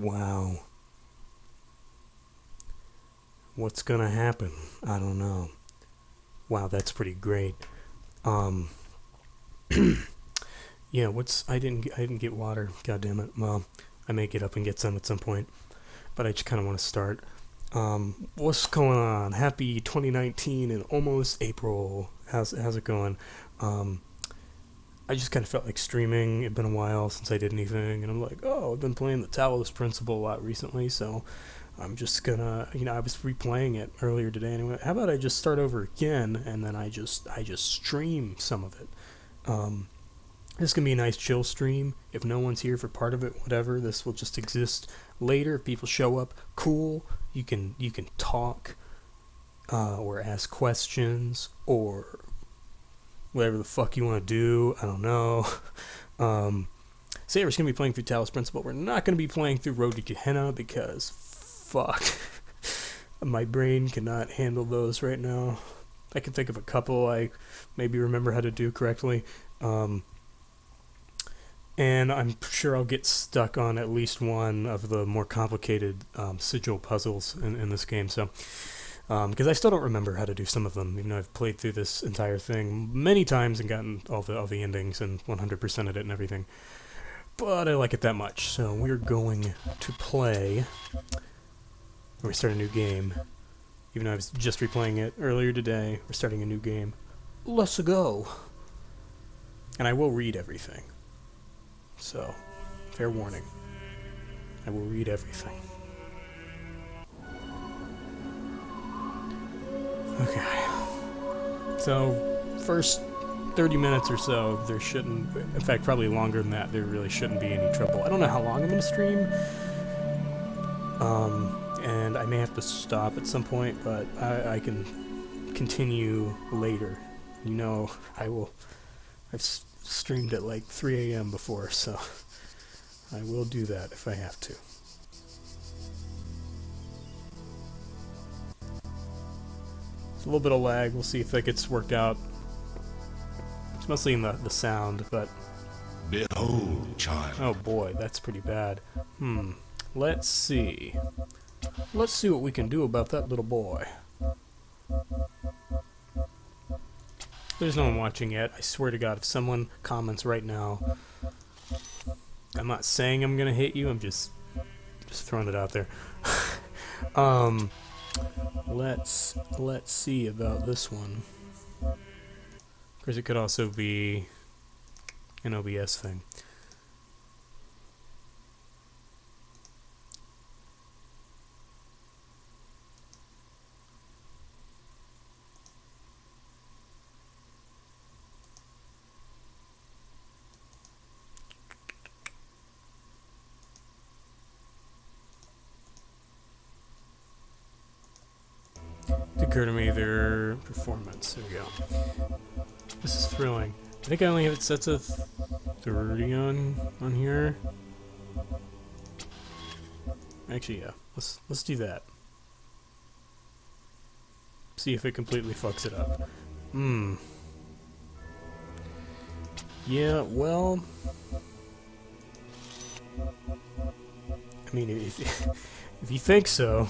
Wow. What's gonna happen? I don't know. Wow, that's pretty great. Um, yeah. I didn't get water. God damn it. Well, I may get up and get some at some point, but I just kind of want to start. What's going on? Happy 2019 and almost April. How's it going? Um, I just kind of felt like streaming. It'd been a while since I did anything, and I'm like, oh, I've been playing the Talos Principle a lot recently, so I'm just gonna, I was replaying it earlier today anyway. How about I just start over again, and then I just stream some of it. This can be a nice chill stream. If no one's here for part of it, whatever, this will just exist later. If people show up, cool. You can talk, or ask questions, or whatever the fuck you want to do. I don't know. So yeah, we're just going to be playing through Talos Principle. We're not going to be playing through Road to Gehenna because, fuck, my brain cannot handle those right now. I can think of a couple I maybe remember how to do correctly. And I'm sure I'll get stuck on at least one of the more complicated sigil puzzles in this game. So, because I still don't remember how to do some of them, even though I've played through this entire thing many times and gotten all the endings and 100%ed it and everything. But I like it that much, so we're going to play. We start a new game. Even though I was just replaying it earlier today, we're starting a new game. Let's go. And I will read everything. So, fair warning. I will read everything. Okay. So, first 30 minutes or so, there shouldn't, in fact, probably longer than that, there really shouldn't be any trouble. I don't know how long I'm going to stream. And I may have to stop at some point, but I can continue later. You know, I've streamed at like 3 a.m. before, so I will do that if I have to. It's a little bit of lag. We'll see if that gets worked out. It's mostly in the sound, but... Behold, child. Oh boy, that's pretty bad. Let's see. Let's see what we can do about that little boy. There's no one watching yet. I swear to God, if someone comments right now, I'm not saying I'm gonna hit you. I'm just throwing it out there. Let's see about this one. Of course, it could also be an OBS thing. Occur to me their performance. There we go. This is thrilling. I think I only have it set to 30 on here. Actually, yeah. Let's do that. See if it completely fucks it up. Yeah, well, I mean, if you think so.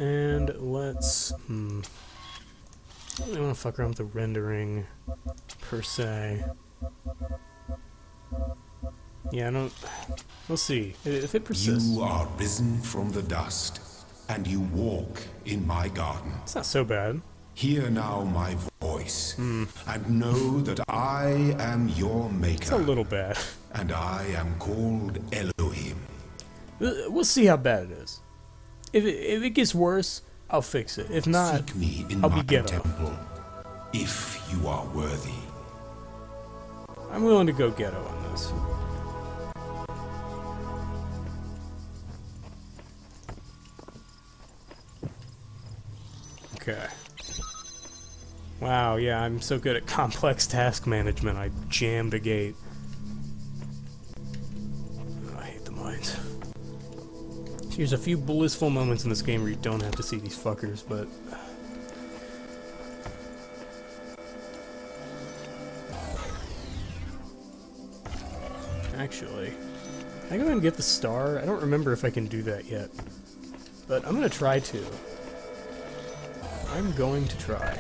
And let's, I don't really want to fuck around with the rendering, per se. Yeah, I don't, we'll see, if it persists. You are risen from the dust, and you walk in my garden. It's not so bad. Hear now my voice, and know that I am your maker. It's a little bad. And I am called Elohim. We'll see how bad it is. If it gets worse, I'll fix it. If not, Seek me in I'll my be ghetto. temple, if you are worthy. I'm willing to go ghetto on this. Okay. Wow, yeah, I'm so good at complex task management, I jammed a gate. Oh, I hate the mines. There's a few blissful moments in this game where you don't have to see these fuckers, but actually. Can I go ahead and get the star? I don't remember if I can do that yet. But I'm going to try to. I'm going to try.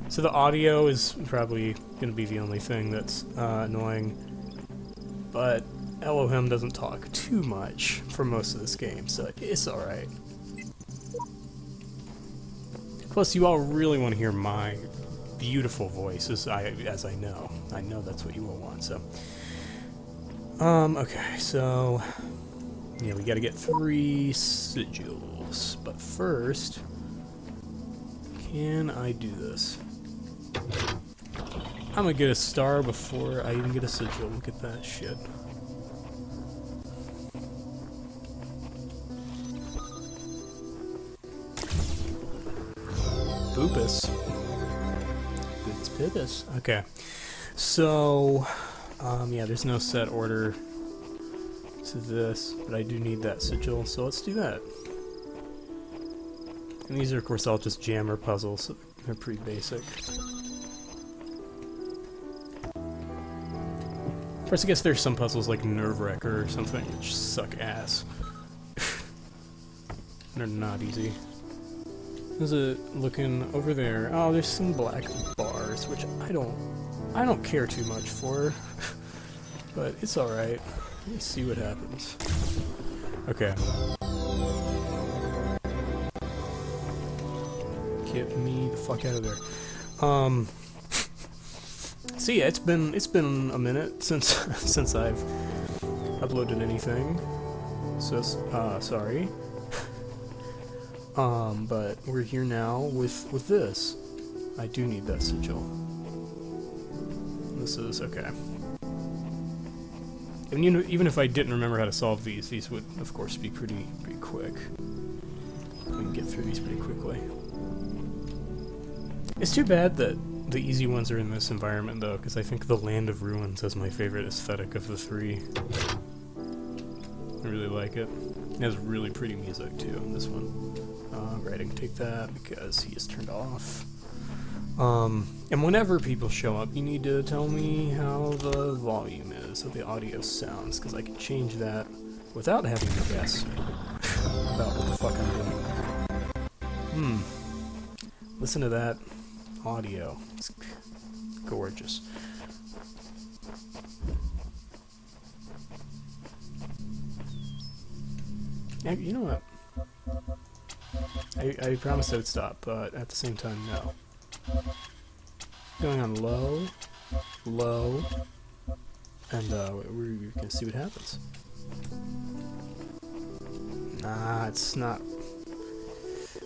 So the audio is probably going to be the only thing that's annoying. But Elohim doesn't talk too much for most of this game, so it's alright. Plus, you all really want to hear my beautiful voice, as I know. I know that's what you will want, so... okay, so... yeah, we gotta get 3 sigils. But first... can I do this? I'm gonna get a star before I even get a sigil. Look at that shit. Boopus. Boots Pibus. Okay. So, yeah, there's no set order to this, but I do need that sigil, so let's do that. And these are, of course, all just jammer puzzles, so they're pretty basic. Of course, I guess there's some puzzles like Nerve Wrecker or something which suck ass. They're not easy. How's it looking over there? Oh, there's some black bars, which I don't care too much for. But it's alright. Let's see what happens. Okay. Get me the fuck out of there. So yeah, it's been a minute since since I've uploaded anything. So sorry. But we're here now with this. I do need that sigil. This is okay. And you know, even if I didn't remember how to solve these would of course be pretty quick. We can get through these pretty quickly. It's too bad that the easy ones are in this environment, though, because I think the Land of Ruins is my favorite aesthetic of the 3. I really like it. It has really pretty music, too, in this one. Right, I can take that because he is turned off. And whenever people show up, you need to tell me how the volume is, how the audio sounds, because I can change that without having to guess about what the fuck I'm doing. Listen to that audio. It's gorgeous. And you know what? I promised I would stop, but at the same time, no. Going on low, low, and we're gonna see what happens. Nah, it's not.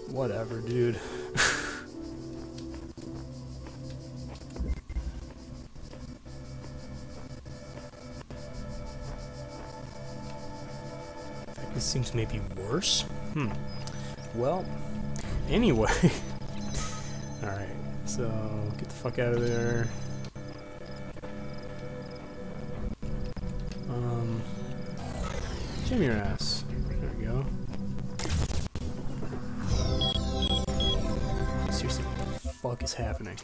Whatever, dude. This seems maybe worse. Well, anyway. Alright, so get the fuck out of there. Jam your ass. There we go. Seriously, what the fuck is happening?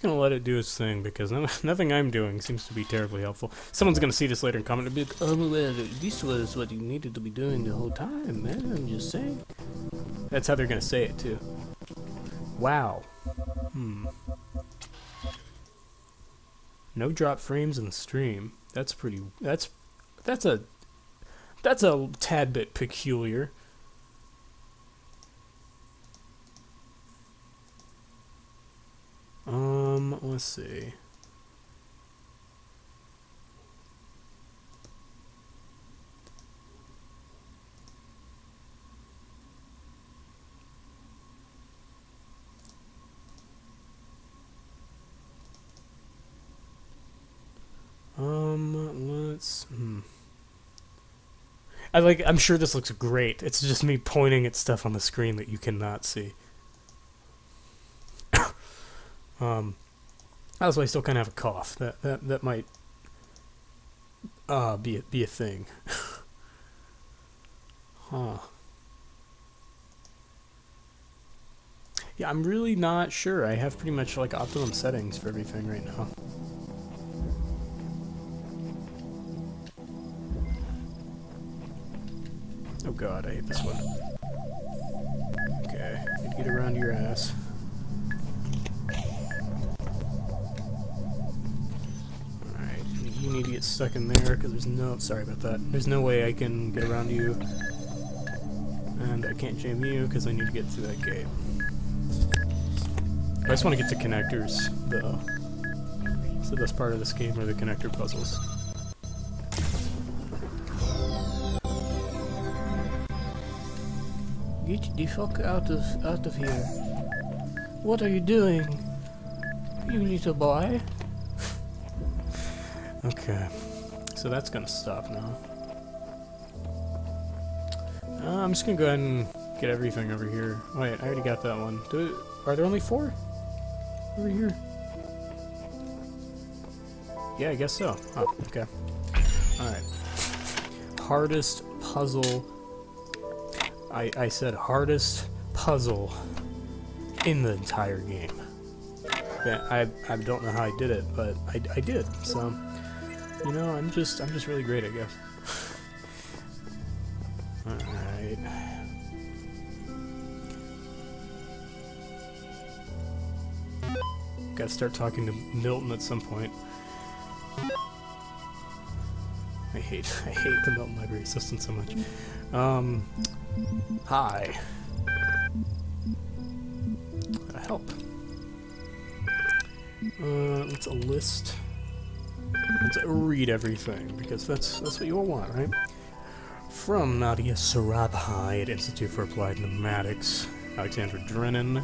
Gonna let it do its thing because nothing I'm doing seems to be terribly helpful. Someone's gonna see this later and comment and be like, "Oh, well, this was what you needed to be doing the whole time, man. I'm just saying." That's how they're gonna say it too. Wow. No drop frames in the stream. That's pretty. That's a tad bit peculiar. Let's see. I'm sure this looks great. It's just me pointing at stuff on the screen that you cannot see. Also, I still kind of have a cough. That might be a thing. Huh. Yeah, I'm really not sure. I have pretty much like optimum settings for everything right now. Oh god, I hate this one. Okay, need to get around your ass. Alright, you need to get stuck in there, because there's no... Sorry about that. There's no way I can get around you. And I can't jam you, because I need to get through that gate. I just want to get to connectors, though. It's the best part of this game are the connector puzzles. Get the fuck out of here. What are you doing? You little boy? Okay. So that's gonna stop now. I'm just gonna go ahead and get everything over here. Wait, I already got that one. Are there only 4? Over here? Yeah, I guess so. Oh, okay. Alright. Hardest puzzle... I said hardest puzzle in the entire game. Yeah, I don't know how I did it, but I did. So, you know, I'm just really great, I guess. Alright. Gotta start talking to Milton at some point. I hate the Milton Library Assistant so much. Hi. Help. Let's list. Let's read everything, because that's what you all want, right? From Nadia Sarabhai at Institute for Applied Pneumatics, Alexandra Drennan.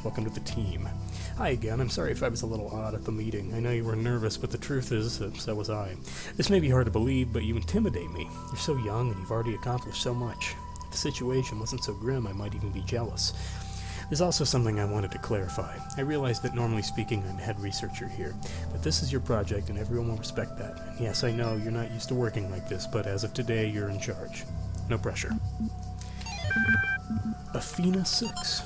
Welcome to the team. Hi again, I'm sorry if I was a little odd at the meeting. I know you were nervous, but the truth is, so was I. This may be hard to believe, but you intimidate me. You're so young, and you've already accomplished so much. If the situation wasn't so grim, I might even be jealous. There's also something I wanted to clarify. I realize that normally speaking, I'm head researcher here, but this is your project, and everyone will respect that. And yes, I know you're not used to working like this, but as of today, you're in charge. No pressure. Athena 6.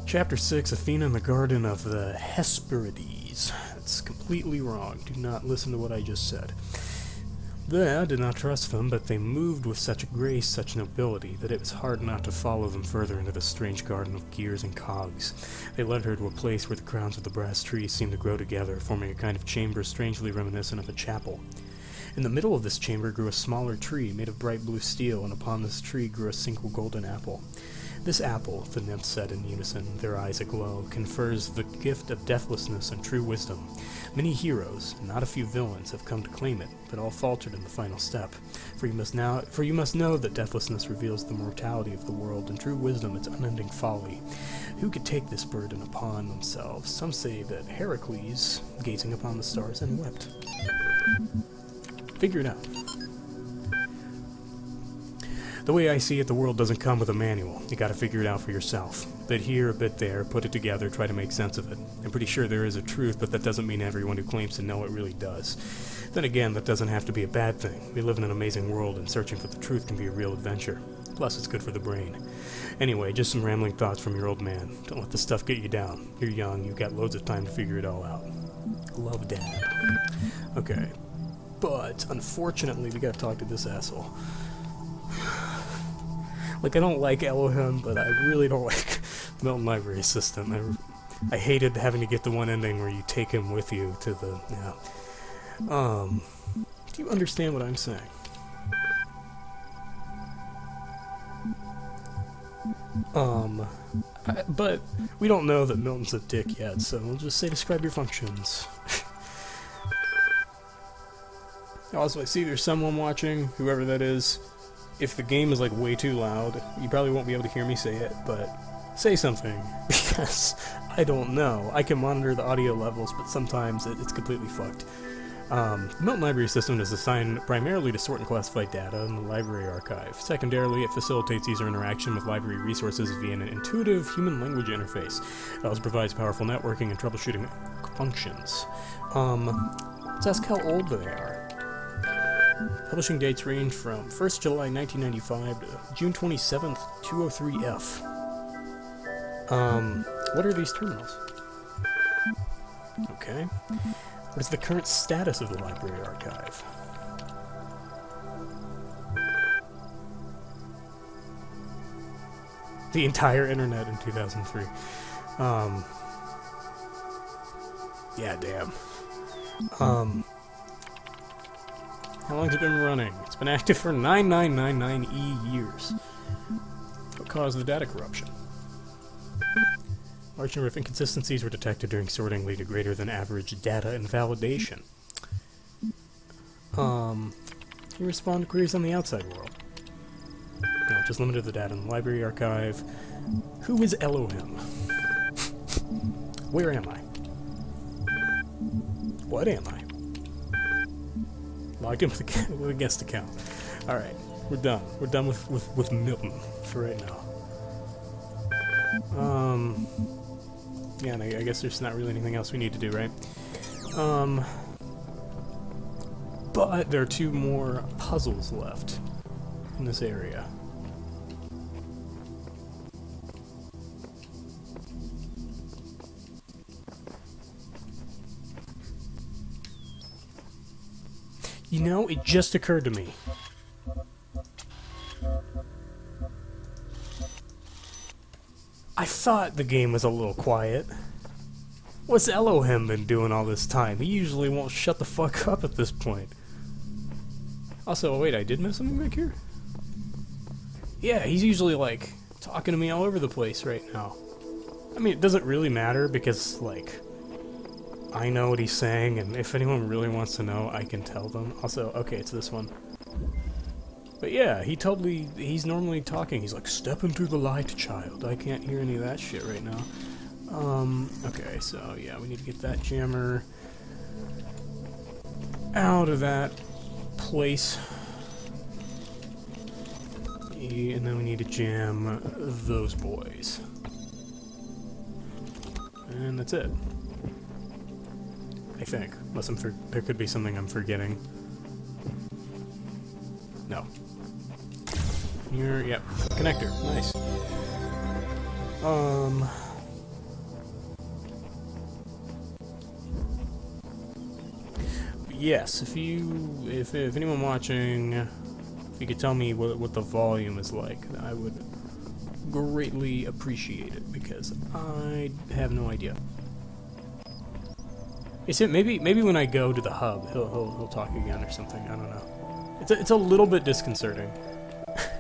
Chapter 6, Athena in the Garden of the Hesperides. That's completely wrong. Do not listen to what I just said. There, I did not trust them, but they moved with such grace, such nobility, that it was hard not to follow them further into the strange garden of gears and cogs. They led her to a place where the crowns of the brass trees seemed to grow together, forming a kind of chamber strangely reminiscent of a chapel. In the middle of this chamber grew a smaller tree made of bright blue steel, and upon this tree grew a single golden apple. This apple, the nymphs said in unison, their eyes aglow, confers the gift of deathlessness and true wisdom. Many heroes, and not a few villains, have come to claim it, but all faltered in the final step. For you must know that deathlessness reveals the mortality of the world, and true wisdom its unending folly. Who could take this burden upon themselves? Some say that Heracles, gazing upon the stars, and wept. Figure it out. The way I see it, the world doesn't come with a manual. You gotta figure it out for yourself. A bit here, a bit there, put it together, try to make sense of it. I'm pretty sure there is a truth, but that doesn't mean everyone who claims to know it really does. Then again, that doesn't have to be a bad thing. We live in an amazing world, and searching for the truth can be a real adventure. Plus, it's good for the brain. Anyway, just some rambling thoughts from your old man. Don't let this stuff get you down. You're young, you've got loads of time to figure it all out. Love, Dad. Okay. But, unfortunately, we gotta talk to this asshole. Like, I don't like Elohim, but I really don't like Milton Library System. I hated having to get the one ending where you take him with you to the, do you understand what I'm saying? But we don't know that Milton's a dick yet, so we'll just say describe your functions. Also, I see there's someone watching, whoever that is. If the game is like way too loud, you probably won't be able to hear me say it, but say something, because I don't know. I can monitor the audio levels, but sometimes it's completely fucked. The Milton Library System is designed primarily to sort and classify data in the library archive. Secondarily, it facilitates user interaction with library resources via an intuitive human language interface. It also provides powerful networking and troubleshooting functions. Let's ask how old they are. Publishing dates range from 1st July 1995 to June 27th, 203F. What are these terminals? Okay. What is the current status of the library archive? The entire internet in 2003. Yeah, damn. How long has it been running? It's been active for 9999 years. What caused the data corruption? Large number of inconsistencies were detected during sorting, leading to greater than average data invalidation. You respond to queries on the outside world. No, just limited the data in the library archive. Who is Elohim? Where am I? What am I? Logged in with a guest account. Alright, we're done. We're done with Milton for right now. Yeah, and I guess there's not really anything else we need to do, right? But there are 2 more puzzles left in this area. You know, it just occurred to me. I thought the game was a little quiet. What's Elohim been doing all this time? He usually won't shut the fuck up at this point. Also, wait, I did miss something back here? Yeah, he's usually, like, talking to me all over the place right now. I mean, it doesn't really matter because, like, I know what he's saying, and if anyone really wants to know, I can tell them. Also, okay, it's this one. But yeah, he's normally talking. He's like, step into the light, child. I can't hear any of that shit right now. Okay, so yeah, we need to get that jammer out of that place. And then we need to jam those boys. And that's it. I think. Unless there could be something I'm forgetting. No. Here, yep. Connector. Nice. Yes, if anyone watching, if you could tell me what the volume is like, I would greatly appreciate it, because I have no idea. Maybe when I go to the hub, he'll talk again or something. I don't know. It's a little bit disconcerting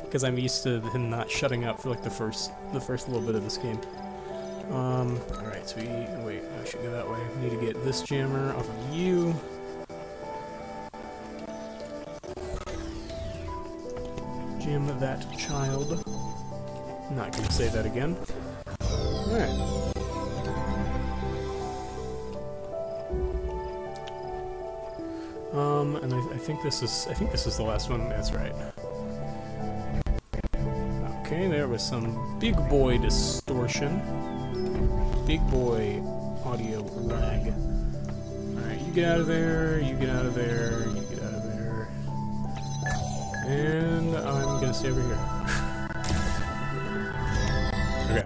because I'm used to him not shutting up for like the first little bit of this game. All right, so wait. I should go that way. We need to get this jammer off of you. Jam that child. I'm not gonna say that again. All right. And I think this is the last one. That's right. Okay, there was some big boy distortion, big boy audio lag. All right, you get out of there. You get out of there. You get out of there. And I'm gonna stay over here. Okay.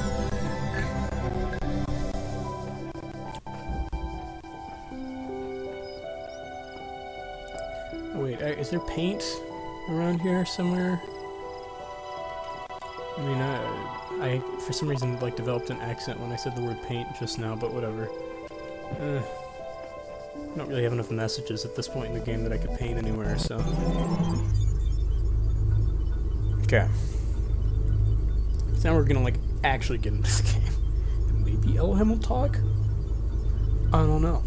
Wait, is there paint around here somewhere? I mean, I for some reason like developed an accent when I said the word paint just now, but whatever. I don't really have enough messages at this point in the game that I could paint anywhere, so. Okay. So now we're gonna like actually get into this game. And maybe Elohim will talk? I don't know.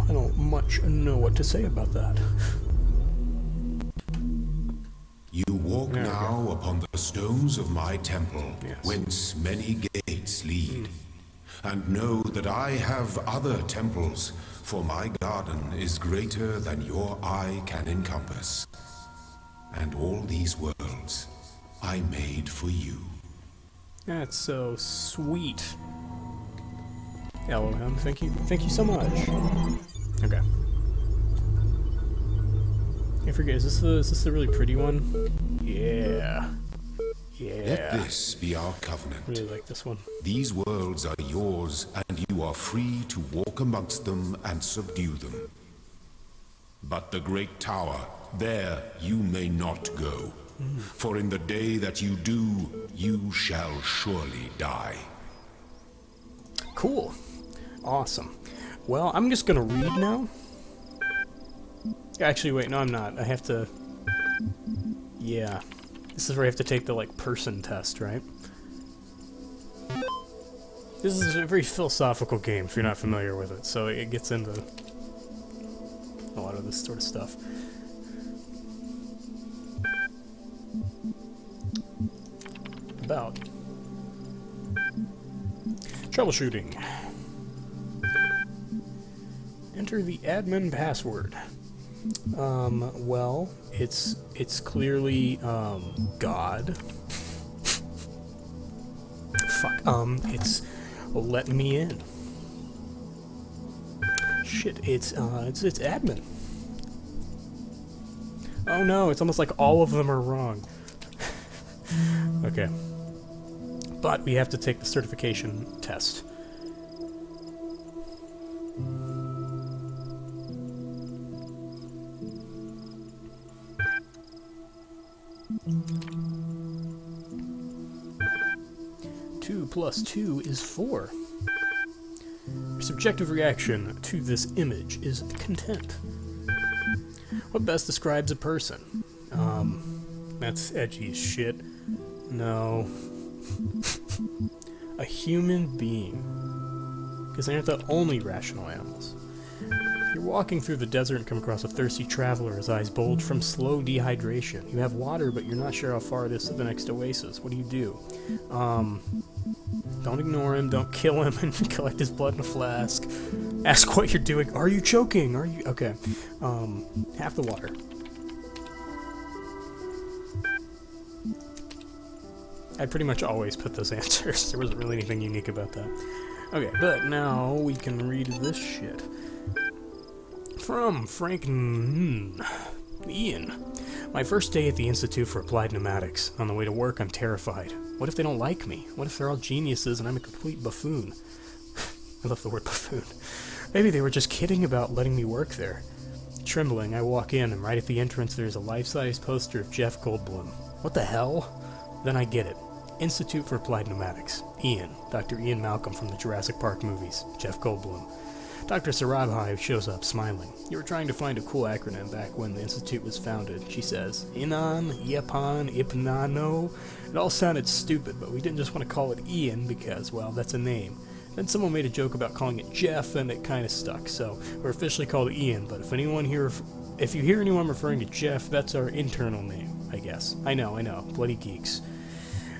I don't much know what to say about that. You walk now upon the stones of my temple, Yes. whence many gates lead. And know that I have other temples, for my garden is greater than your eye can encompass. And all these worlds I made for you. That's so sweet. Elohim, thank you so much. Okay. I forget, is this the really pretty one? Yeah. Yeah. Let this be our covenant. Really like this one. These worlds are yours, and you are free to walk amongst them and subdue them. But the great tower, there you may not go. For in the day that you do, you shall surely die. Cool. Awesome. Well, I'm just gonna read now. Actually, wait, no I'm not. I have to... Yeah. This is where I have to take the, like, person test, right? This is a very philosophical game, if you're not familiar with it, so it gets into a lot of this sort of stuff. About troubleshooting. Enter the admin password. Well, it's clearly, God. Fuck, it's let me in. Shit, it's admin. Oh no, it's almost like all of them are wrong. Okay. But we have to take the certification test. Two plus 2 is 4. Your subjective reaction to this image is content. What best describes a person? That's edgy as shit. No. A human being. Because they aren't the only rational animals. You're walking through the desert and come across a thirsty traveler, his eyes bulge from slow dehydration. You have water, but you're not sure how far it is to the next oasis. What do? Don't ignore him, don't kill him, and collect his blood in a flask. Ask what you're doing. Are you choking? Are you... Okay. Half the water. I pretty much always put those answers. There wasn't really anything unique about that. Okay, but now we can read this shit. From Frank Ian. My first day at the Institute for Applied Pneumatics. On the way to work, I'm terrified. What if they don't like me? What if they're all geniuses and I'm a complete buffoon? I love the word buffoon. Maybe they were just kidding about letting me work there. Trembling, I walk in, and right at the entrance there's a life-size poster of Jeff Goldblum. What the hell? Then I get it. Institute for Applied Pneumatics. Ian. Dr. Ian Malcolm from the Jurassic Park movies. Jeff Goldblum. Dr. Sarabhai shows up, smiling. You were trying to find a cool acronym back when the Institute was founded, she says. Inan, Iapan, Ipnano. It all sounded stupid, but we didn't just want to call it Ian because, well, that's a name. Then someone made a joke about calling it Jeff, and it kind of stuck, so we're officially called Ian, but if you hear anyone referring to Jeff, that's our internal name, I guess. I know, bloody geeks.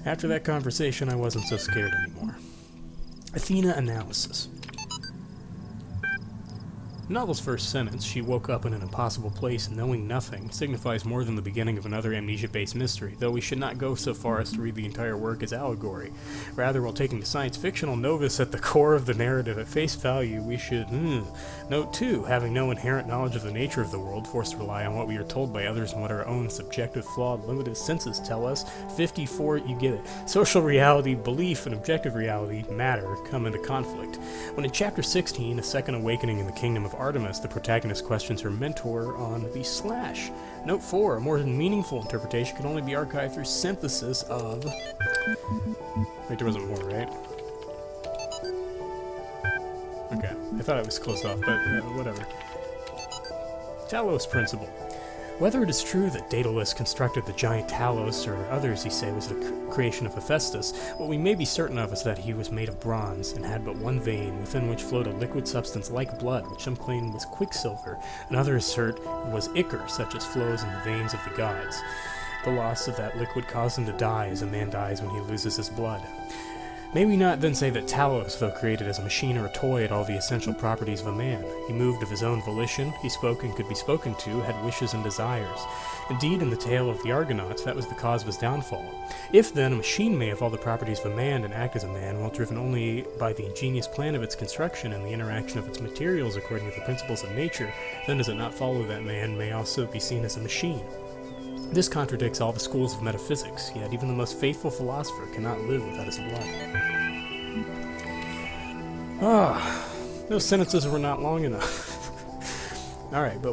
After that conversation, I wasn't so scared anymore. Athena analysis. The novel's first sentence, she woke up in an impossible place knowing nothing, signifies more than the beginning of another amnesia-based mystery, though we should not go so far as to read the entire work as allegory. Rather, while taking the science-fictional novus at the core of the narrative at face value, we should, note too, having no inherent knowledge of the nature of the world, forced to rely on what we are told by others and what our own subjective, flawed, limited senses tell us, 54, you get it. Social reality, belief, and objective reality, matter, come into conflict. When in Chapter 16, A Second Awakening in the Kingdom of Artemis, the protagonist questions her mentor on the slash. Note 4, a more meaningful interpretation can only be archived through synthesis of... Wait, there wasn't more, right? Okay, I thought it was closed off, but whatever. Talos principle. Whether it is true that Daedalus constructed the giant Talos, or others, he say, was the creation of Hephaestus, what we may be certain of is that he was made of bronze, and had but one vein, within which flowed a liquid substance like blood, which some claim was quicksilver, and others assert was ichor, such as flows in the veins of the gods. The loss of that liquid caused him to die, as a man dies when he loses his blood. May we not then say that Talos, though created as a machine or a toy, had all the essential properties of a man? He moved of his own volition, he spoke and could be spoken to, had wishes and desires. Indeed, in the tale of the Argonauts, that was the cause of his downfall. If, then, a machine may have all the properties of a man and act as a man, while driven only by the ingenious plan of its construction and the interaction of its materials according to the principles of nature, then does it not follow that man may also be seen as a machine? This contradicts all the schools of metaphysics, yet even the most faithful philosopher cannot live without his blood. Those sentences were not long enough. Alright, but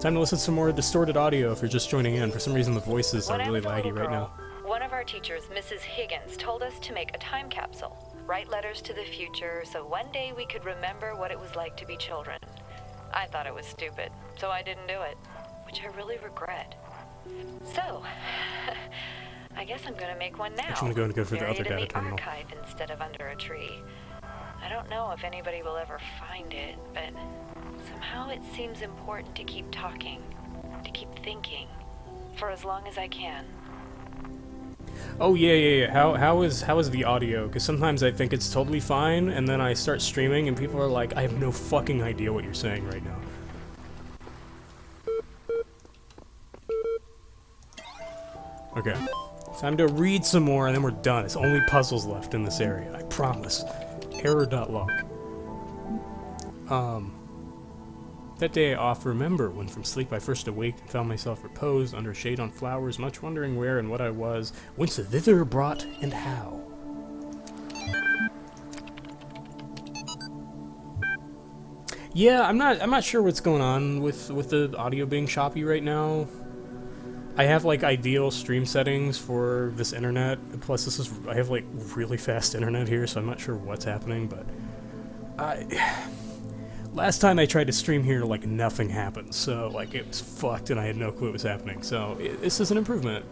time to listen to some more distorted audio if you're just joining in. For some reason the voices are really laggy right now. One of our teachers, Mrs. Higgins, told us to make a time capsule, write letters to the future, so one day we could remember what it was like to be children. I thought it was stupid, so I didn't do it, which I really regret. So, I guess I'm gonna make one now. I'm gonna go for the other data terminal. Archive instead of under a tree. I don't know if anybody will ever find it, but somehow it seems important to keep talking, to keep thinking, for as long as I can. Oh yeah. How is the audio? Because sometimes I think it's totally fine, and then I start streaming, and people are like, I have no fucking idea what you're saying right now. Okay, time to read some more and then we're done. It's only puzzles left in this area, I promise. Error.log. That day I oft remember when from sleep I first awaked and found myself reposed under shade on flowers, much wondering where and what I was, whence thither brought, and how. Yeah, I'm not sure what's going on with the audio being choppy right now. I have like ideal stream settings for this internet, plus I have like really fast internet here, so I'm not sure what's happening, but last time I tried to stream here, like nothing happened, so like it was fucked and I had no clue what was happening, so this is an improvement.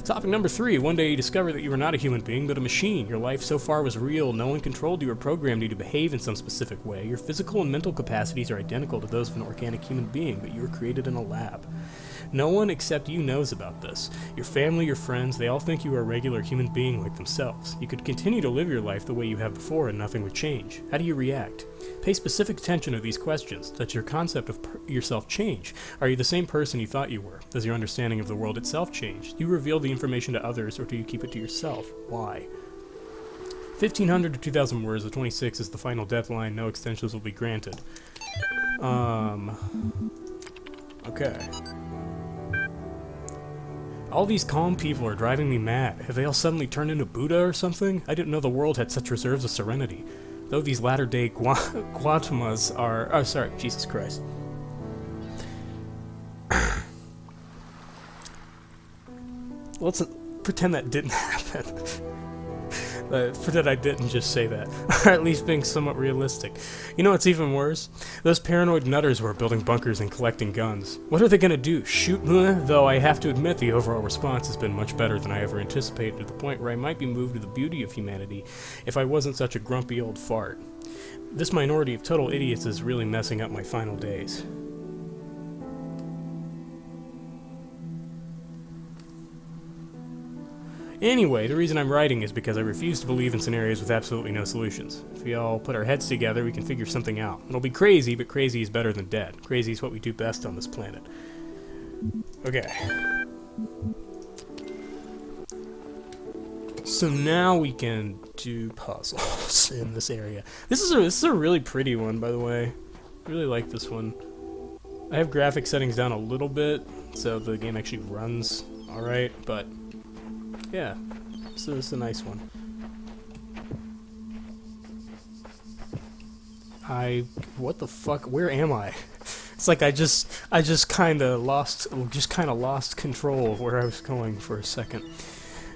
Topic number 3. One day you discovered that you were not a human being, but a machine. Your life so far was real. No one controlled you or programmed you to behave in some specific way. Your physical and mental capacities are identical to those of an organic human being, but you were created in a lab. No one except you knows about this. Your family, your friends, they all think you are a regular human being like themselves. You could continue to live your life the way you have before and nothing would change. How do you react? Pay specific attention to these questions. Does your concept of yourself change? Are you the same person you thought you were? Does your understanding of the world itself change? Do you reveal the information to others or do you keep it to yourself? Why? 1,500 to 2,000 words. The 26 is the final deadline. No extensions will be granted. Okay. All these calm people are driving me mad. Have they all suddenly turned into Buddha or something? I didn't know the world had such reserves of serenity. Though these latter-day Guatamas are... Oh, sorry, Jesus Christ. Let's pretend that didn't happen. Pretend I didn't just say that. Or at least being somewhat realistic. You know what's even worse? Those paranoid nutters who are building bunkers and collecting guns. What are they gonna do? Shoot me? Though I have to admit the overall response has been much better than I ever anticipated, to the point where I might be moved to the beauty of humanity if I wasn't such a grumpy old fart. This minority of total idiots is really messing up my final days. Anyway, the reason I'm writing is because I refuse to believe in scenarios with absolutely no solutions. If we all put our heads together, we can figure something out. It'll be crazy, but crazy is better than dead. Crazy is what we do best on this planet. Okay. So now we can do puzzles in this area. This is a really pretty one, by the way. I really like this one. I have graphic settings down a little bit, so the game actually runs alright, but yeah, so this is a nice one. What the fuck? Where am I? It's like I just kind of lost control of where I was going for a second.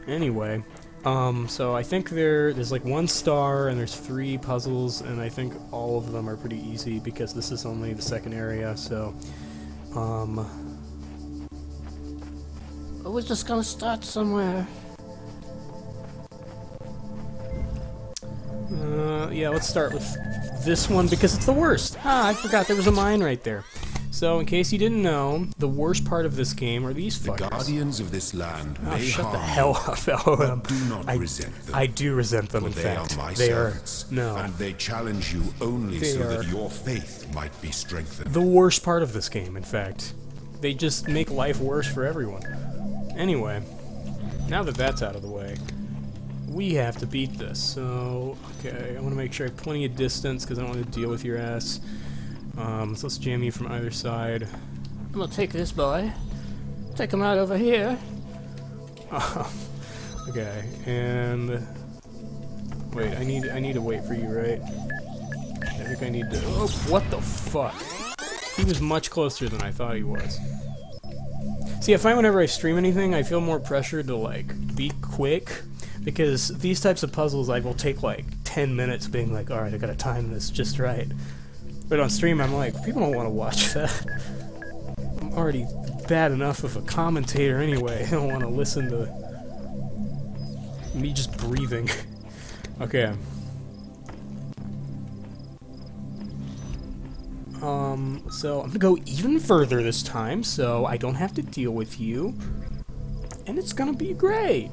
Anyway, so I think there's like 1 star and there's 3 puzzles, and I think all of them are pretty easy because this is only the second area. So, we're just gonna start somewhere. Yeah, let's start with this one because it's the worst. Ah, I forgot there was a mine right there. So, in case you didn't know, the worst part of this game are these The fuckers. guardians of this land Oh, may shut the harm hell you, up, LOM. but do not resent them. I do resent them, For in they fact. are my They are... servants, No. and they challenge you only They so are- that your faith might be strengthened. The worst part of this game, in fact. They just make life worse for everyone. Anyway, now that that's out of the way, we have to beat this. So, okay, I want to make sure I have plenty of distance because I don't want to deal with your ass. So let's jam you from either side. I'm gonna take this boy. Take him out over here. Okay, and wait, I need to wait for you, right? I think I need to. Oh, what the fuck? He was much closer than I thought he was. See, I find whenever I stream anything, I feel more pressure to, like, be quick, because these types of puzzles, I will take, like, 10 minutes being like, alright, I gotta time this just right. But on stream, I'm like, people don't want to watch that. I'm already bad enough of a commentator anyway. I don't want to listen to me just breathing. Okay. So I'm gonna go even further this time, so I don't have to deal with you. And it's gonna be great.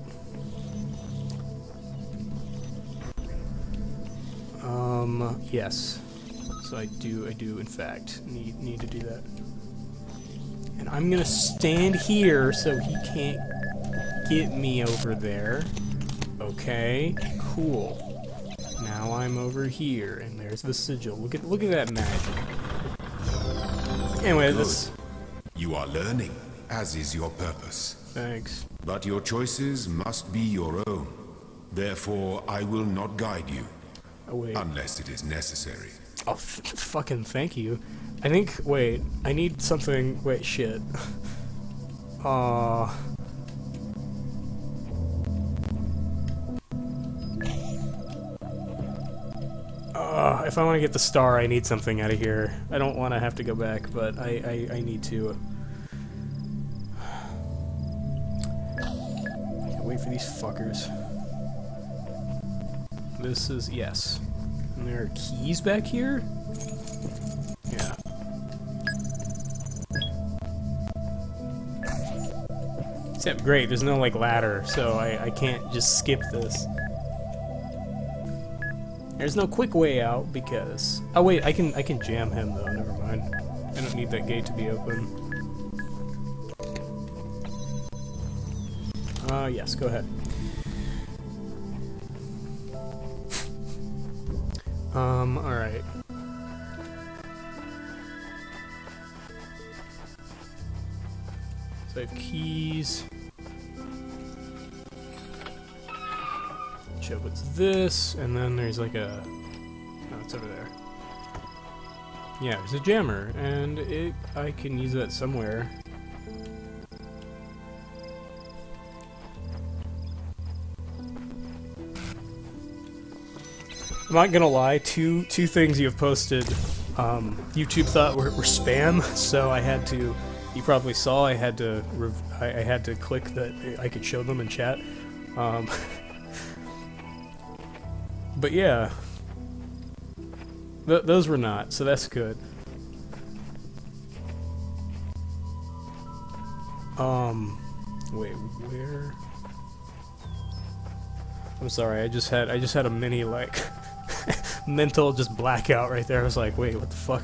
Yes. So I do in fact need to do that. And I'm gonna stand here so he can't get me over there. Okay, cool. Now I'm over here, and there's the sigil. Look at that magic. Anyway, this. You are learning, as is your purpose. Thanks. But your choices must be your own. Therefore, I will not guide you. Oh wait. Unless it is necessary. Oh, fucking thank you. I think. Wait, I need something. Wait, shit. If I want to get the star, I need something out of here. I don't want to have to go back, but I need to. Can't wait for these fuckers. This is, yes. And there are keys back here? Yeah. Except, great, there's no, like, ladder, so I can't just skip this. There's no quick way out because... Oh wait, I can jam him though, never mind. I don't need that gate to be open. Yes, go ahead. Alright. So I have keys. Show what's this, and then there's like a... Oh, it's over there. Yeah, there's a jammer, and I can use that somewhere. I'm not gonna lie, two things you have posted, YouTube thought were spam, so I had to... You probably saw I had to click that I could show them in chat. But yeah, those were not, so that's good. Wait, where? I'm sorry, I just had a mini, like, mental just blackout right there. I was like, wait, what the fuck?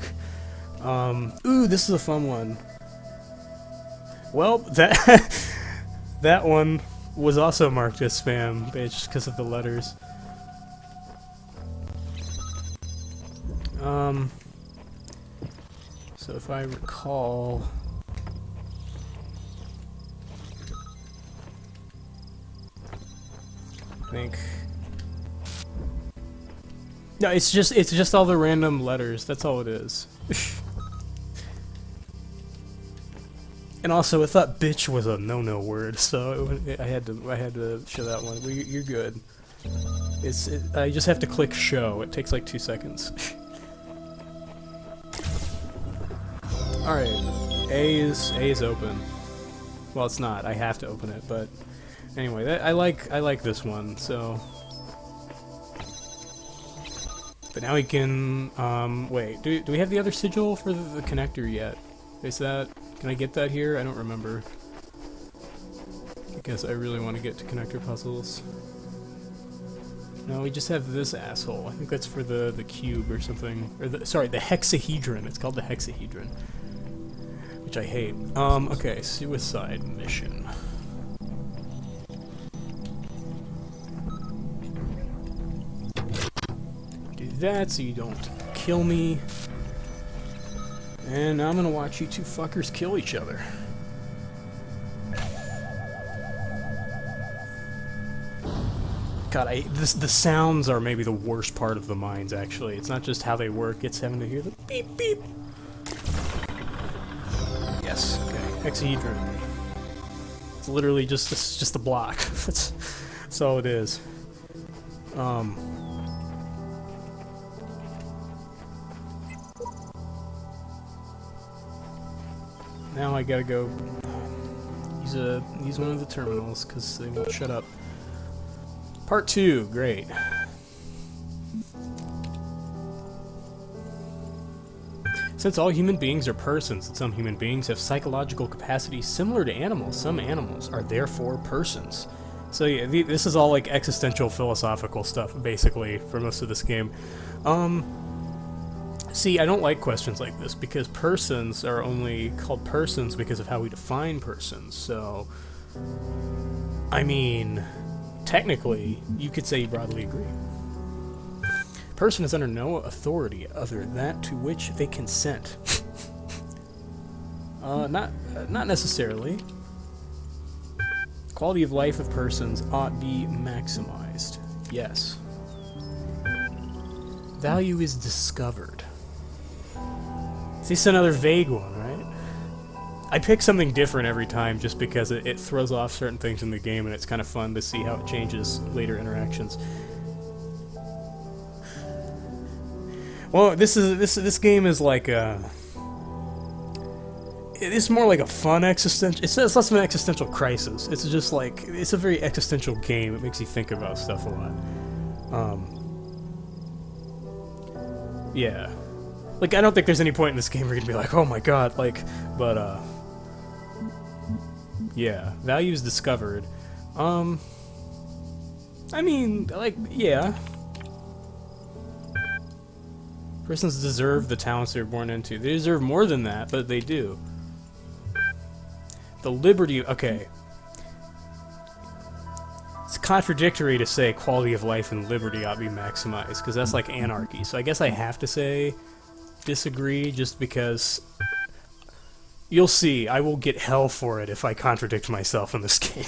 Ooh, this is a fun one. Well, that one was also marked as spam, just because of the letters. So if I recall... I think... No, it's just all the random letters, that's all it is. And also, I thought bitch was a no-no word, so I had to show that one. Well, you're good. I just have to click show. It takes like 2 seconds. Alright, A is open. Well, it's not. I have to open it, but anyway, I like this one. So, but now we can wait. Do we have the other sigil for the connector yet? Is that... Can I get that here? I don't remember. Because I really want to get to connector puzzles. No, we just have this asshole. I think that's for the cube or something. Or sorry, the hexahedron. It's called the hexahedron. Which I hate. Okay, suicide mission. Do that so you don't kill me. And now I'm gonna watch you two fuckers kill each other. God, the sounds are maybe the worst part of the mines, actually. It's not just how they work, it's having to hear the beep beep. Yes, okay. Hexahedron. It's literally just a block. That's all it is. Now I gotta go use one of the terminals because they won't shut up. Part 2, great. Since all human beings are persons, and some human beings have psychological capacities similar to animals, some animals are therefore persons. So yeah, this is all like existential philosophical stuff, basically, for most of this game. See, I don't like questions like this, because persons are only called persons because of how we define persons, so... I mean... Technically, you could say you broadly agree. Person is under no authority other than that to which they consent. Not necessarily. Quality of life of persons ought be maximized. Yes. Value is discovered. See, it's another vague one, right? I pick something different every time just because it throws off certain things in the game, and it's kind of fun to see how it changes later interactions. Well, this game is like it's more like a fun existential. It's less of an existential crisis. It's just like it's a very existential game. It makes you think about stuff a lot. Yeah. Like, I don't think there's any point in this game where you're gonna be like, oh my god, like, but, yeah, values discovered. I mean, like, yeah. Persons deserve the talents they're born into. They deserve more than that, but they do. The liberty, okay. It's contradictory to say quality of life and liberty ought to be maximized, because that's like anarchy. So I guess I have to say disagree, just because you'll see I will get hell for it if I contradict myself in this game.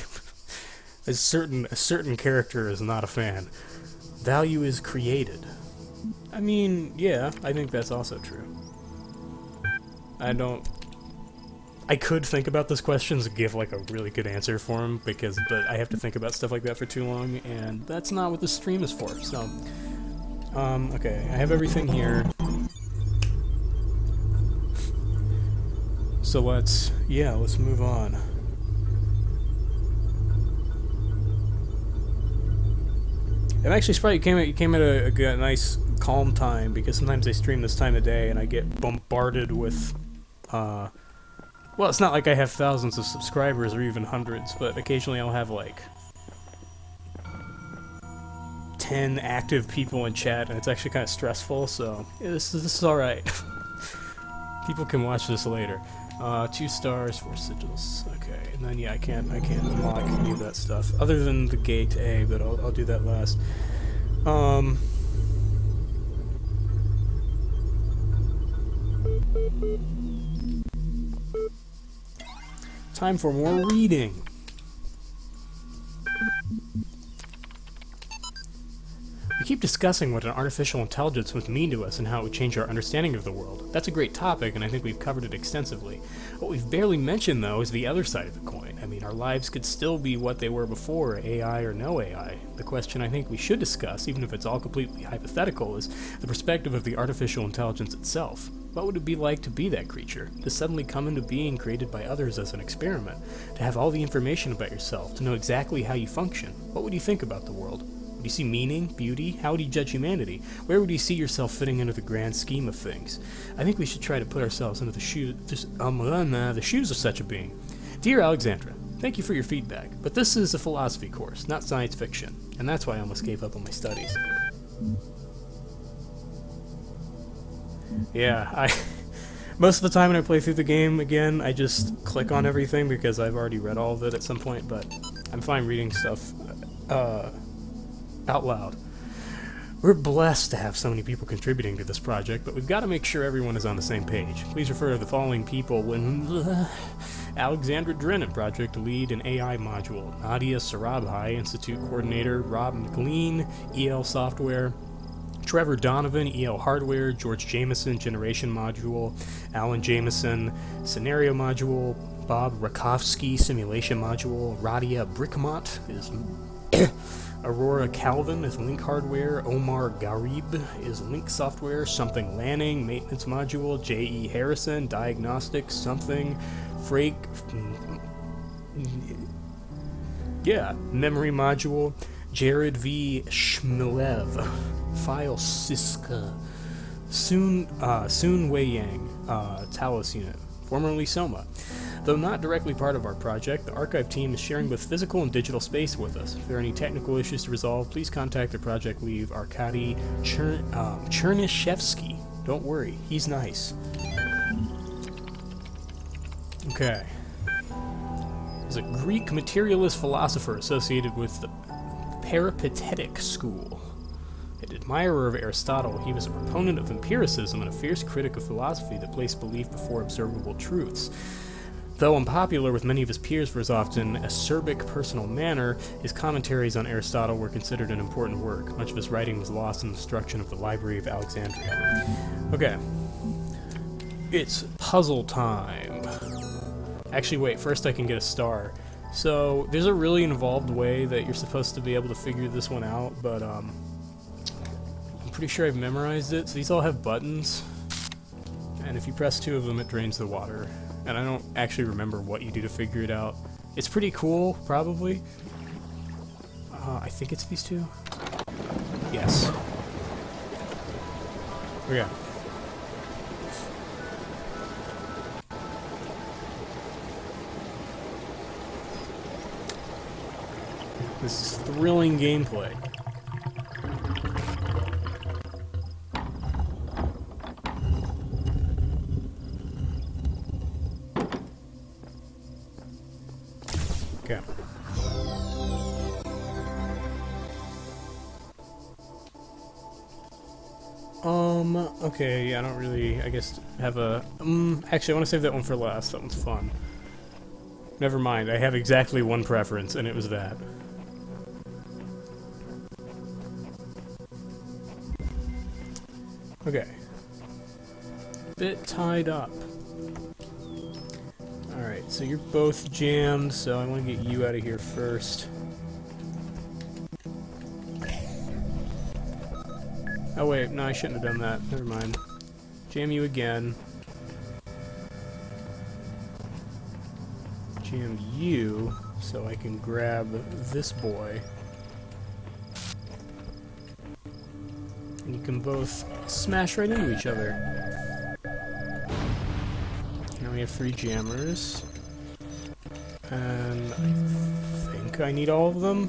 a certain character is not a fan. Value is created. I mean, yeah, I think that's also true. I could think about those questions and give like a really good answer for them, but I have to think about stuff like that for too long, and that's not what the stream is for. So okay, I have everything here. So let's move on. I'm actually surprised you came at a nice calm time, because sometimes they stream this time of day and I get bombarded with, well, it's not like I have thousands of subscribers or even hundreds, but occasionally I'll have like 10 active people in chat, and it's actually kind of stressful, so yeah, this is alright. People can watch this later. 2 stars, 4 sigils. Okay, and then yeah, I can't unlock any of that stuff other than the gate A, but I'll do that last. Time for more reading. We keep discussing what an artificial intelligence would mean to us and how it would change our understanding of the world. That's a great topic, and I think we've covered it extensively. What we've barely mentioned, though, is the other side of the coin. I mean, our lives could still be what they were before, AI or no AI. The question I think we should discuss, even if it's all completely hypothetical, is the perspective of the artificial intelligence itself. What would it be like to be that creature? To suddenly come into being created by others as an experiment? To have all the information about yourself? To know exactly how you function? What would you think about the world? Would you see meaning, beauty? How would you judge humanity? Where would you see yourself fitting into the grand scheme of things? I think we should try to put ourselves into the shoes of such a being. Dear Alexandra, thank you for your feedback, but this is a philosophy course, not science fiction, and that's why I almost gave up on my studies. Yeah, most of the time when I play through the game again, I just click on everything because I've already read all of it at some point, but I'm fine reading stuff out loud. We're blessed to have so many people contributing to this project, but we've got to make sure everyone is on the same page. Please refer to the following people when Alexandra Drennan, Project Lead and AI Module, Nadia Sarabhai, Institute Coordinator, Rob McLean, EL Software, Trevor Donovan, EL Hardware, George Jameson, Generation Module, Alan Jameson, Scenario Module, Bob Rakowski, Simulation Module, Radia Brickmont is Aurora Calvin is Link Hardware, Omar Garib is Link Software, Something Lanning, Maintenance Module, J.E. Harrison, Diagnostics, Something, Frake, Memory Module, Jared V. Shmilev, File Siska, Soon Wei Yang, Talos Unit, formerly Soma. Though not directly part of our project, the archive team is sharing both physical and digital space with us. If there are any technical issues to resolve, please contact the project lead, Arkady Chernyshevsky. Don't worry, he's nice. Okay. There's a Greek materialist philosopher associated with the Peripatetic school. An admirer of Aristotle, he was a proponent of empiricism and a fierce critic of philosophy that placed belief before observable truths. Though unpopular with many of his peers for his often acerbic personal manner, his commentaries on Aristotle were considered an important work. Much of his writing was lost in the destruction of the Library of Alexandria. Okay. It's puzzle time. Actually, wait, first I can get a star. So, there's a really involved way that you're supposed to be able to figure this one out, but, I'm pretty sure I've memorized it. So these all have buttons, and if you press 2 of them, it drains the water. And I don't actually remember what you do to figure it out. It's pretty cool, probably. I think it's these 2. Yes. Okay. This is thrilling gameplay. Okay. Okay, yeah, I don't really, I guess, have a, actually, I want to save that one for last. That one's fun. Never mind, I have exactly one preference, and it was that. Okay. Bit tied up. Alright, so you're both jammed, so I want to get you out of here first. Oh wait, no, I shouldn't have done that. Never mind. Jam you again. Jam you, so I can grab this boy. And you can both smash right into each other. Now we have 3 jammers. And I think I need all of them.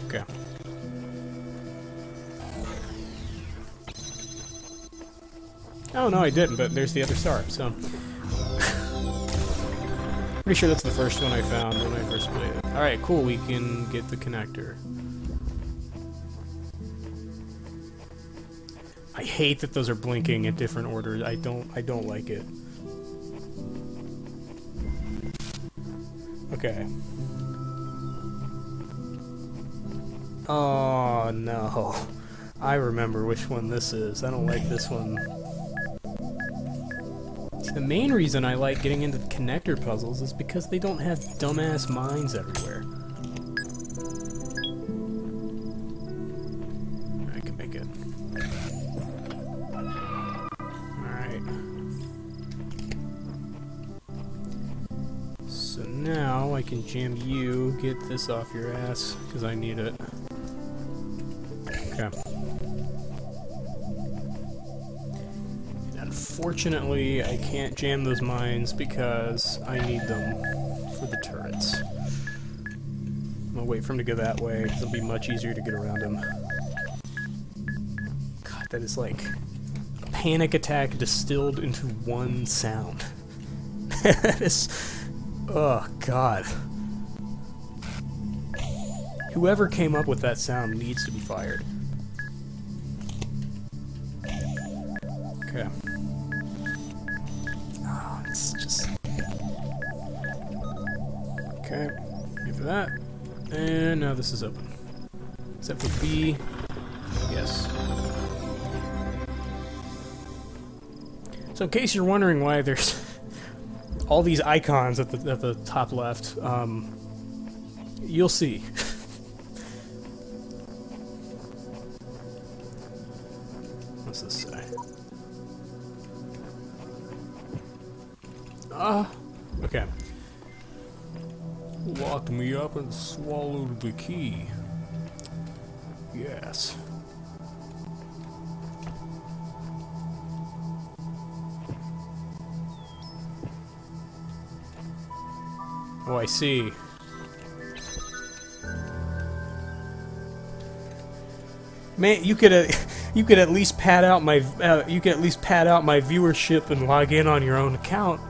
Okay. Oh, no, I didn't, but there's the other star, so... Pretty sure that's the first one I found when I first played it. Alright, cool, we can get the connector. I hate that those are blinking at different orders. I don't like it. Okay. Oh no. I remember which one this is. I don't like this one. The main reason I like getting into the connector puzzles is because they don't have dumbass mines everywhere. I can make it. Alright. So... can jam you. Get this off your ass, because I need it. Okay. Unfortunately, I can't jam those mines because I need them for the turrets. I'm gonna wait for him to go that way, because it'll be much easier to get around him. God, that is like a panic attack distilled into one sound. That is... oh, God. Whoever came up with that sound needs to be fired. Okay. Oh, it's just... okay. Wait for that. And now this is open. Except for B. Yes. So in case you're wondering why there's all these icons at the top left, you'll see. What's this say? Okay. Locked me up and swallowed the key. Yes. Oh, I see. Man, you could at least pad out my viewership and log in on your own account.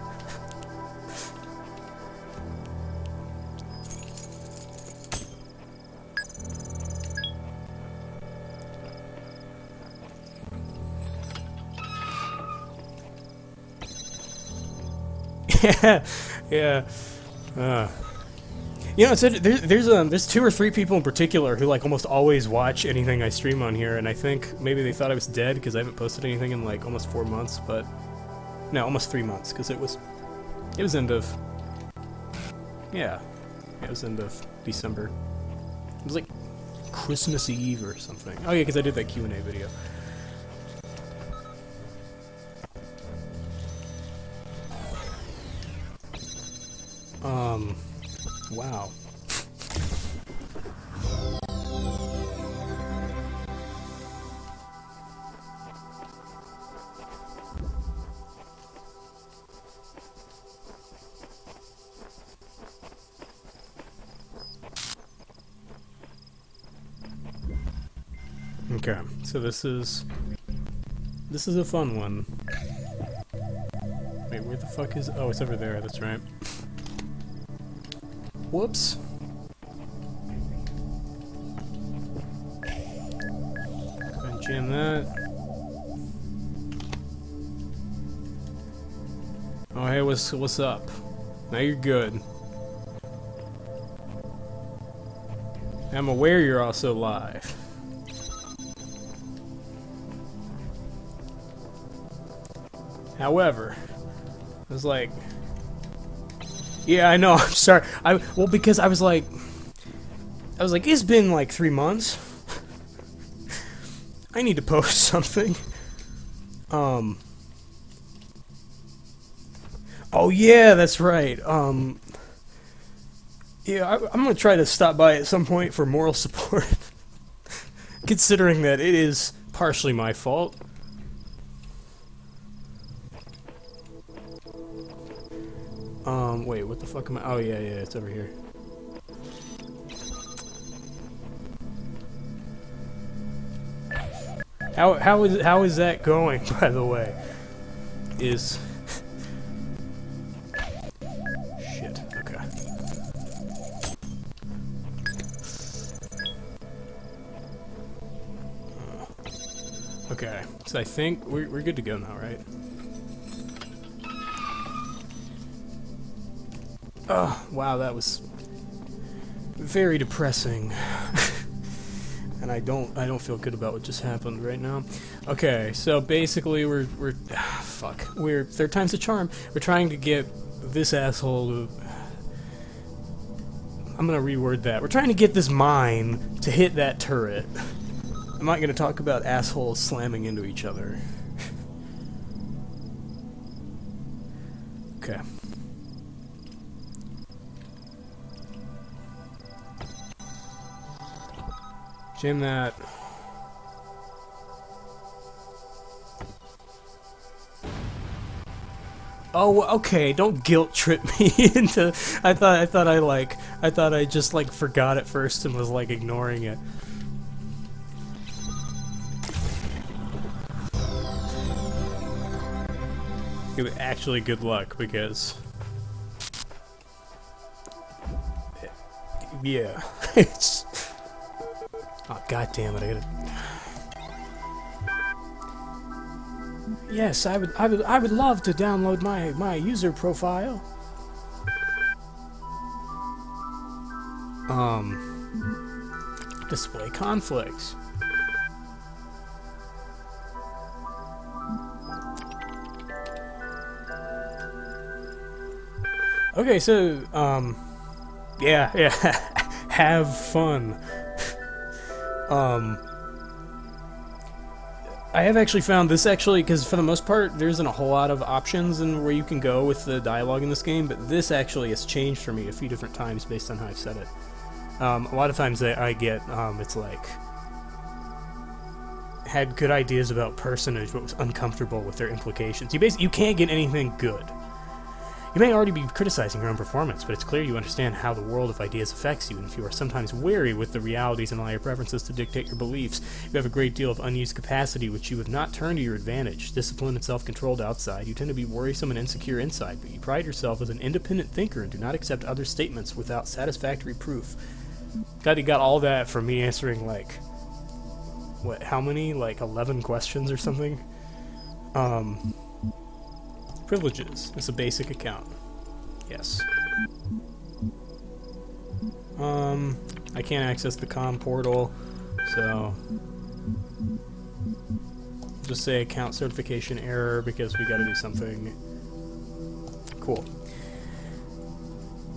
Yeah, yeah. You know, there's 2 or 3 people in particular who like almost always watch anything I stream on here, and I think maybe they thought I was dead because I haven't posted anything in like almost 4 months, but no, almost 3 months, because it was end of, yeah, it was end of December. It was like Christmas Eve or something. Oh yeah, because I did that Q&A video. Wow. Okay, so this is a fun one. Wait, where the fuck is... oh, it's over there, that's right. Whoops. Go ahead and jam that. Oh, hey, what's up? Now you're good. I'm aware you're also live. However, I was like... yeah, I know, I'm sorry. Well, because I was like, it's been like 3 months. I need to post something. Oh yeah, that's right. Yeah, I'm gonna try to stop by at some point for moral support. Considering that it is partially my fault. Wait, what the fuck am I? Oh, yeah, it's over here. How is that going, by the way? Shit, okay. Okay, so I think we're good to go now, right? Oh, wow, that was very depressing. And I don't feel good about what just happened right now. Okay, so basically we're third time's the charm. We're trying to get this asshole to... I'm gonna reword that. We're trying to get this mine to hit that turret. I'm not gonna talk about assholes slamming into each other. Jam that. Oh, okay. Don't guilt trip me into. I thought I just like forgot at first and was like ignoring it. Actually, good luck because. Yeah. It's. Oh, god damn it! I gotta. Yes, I would love to download my user profile. Display conflicts. Okay, so yeah, have fun. I have actually found this because for the most part, there isn't a whole lot of options in where you can go with the dialogue in this game, but this actually has changed for me a few different times based on how I've said it. A lot of times I get, it's like, had good ideas about personage, but was uncomfortable with their implications. You can't get anything good. You may already be criticizing your own performance, but it's clear you understand how the world of ideas affects you, and if you are sometimes wary with the realities and allow your preferences to dictate your beliefs, you have a great deal of unused capacity which you have not turned to your advantage. Disciplined and self-controlled outside, you tend to be worrisome and insecure inside, but you pride yourself as an independent thinker and do not accept other statements without satisfactory proof. God, you got all that from me answering, like, what, how many? Like, 11 questions or something? Privileges. It's a basic account. Yes. I can't access the comm portal, so just say account certification error because we gotta do something. Cool.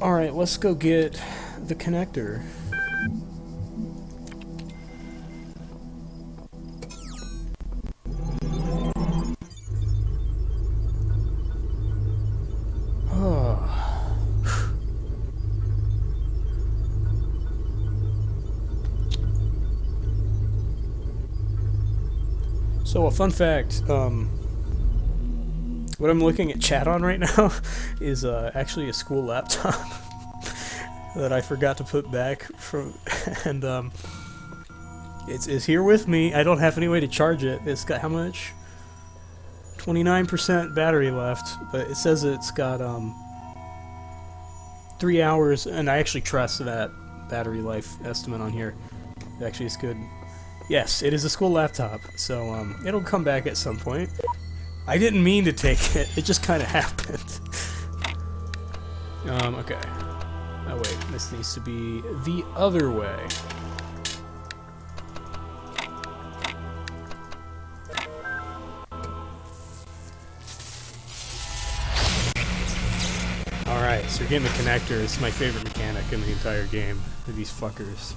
Alright, let's go get the connector. So a fun fact, what I'm looking at chat on right now is actually a school laptop that I forgot to put back from, and it's here with me. I don't have any way to charge it. It's got how much? 29% battery left, but it says it's got 3 hours, and I actually trust that battery life estimate on here. It actually is good. Yes, it is a school laptop, so it'll come back at some point. I didn't mean to take it, it just kind of happened. Okay. Oh wait, this needs to be the other way. Alright, so you're getting the connector. It's my favorite mechanic in the entire game, are these fuckers.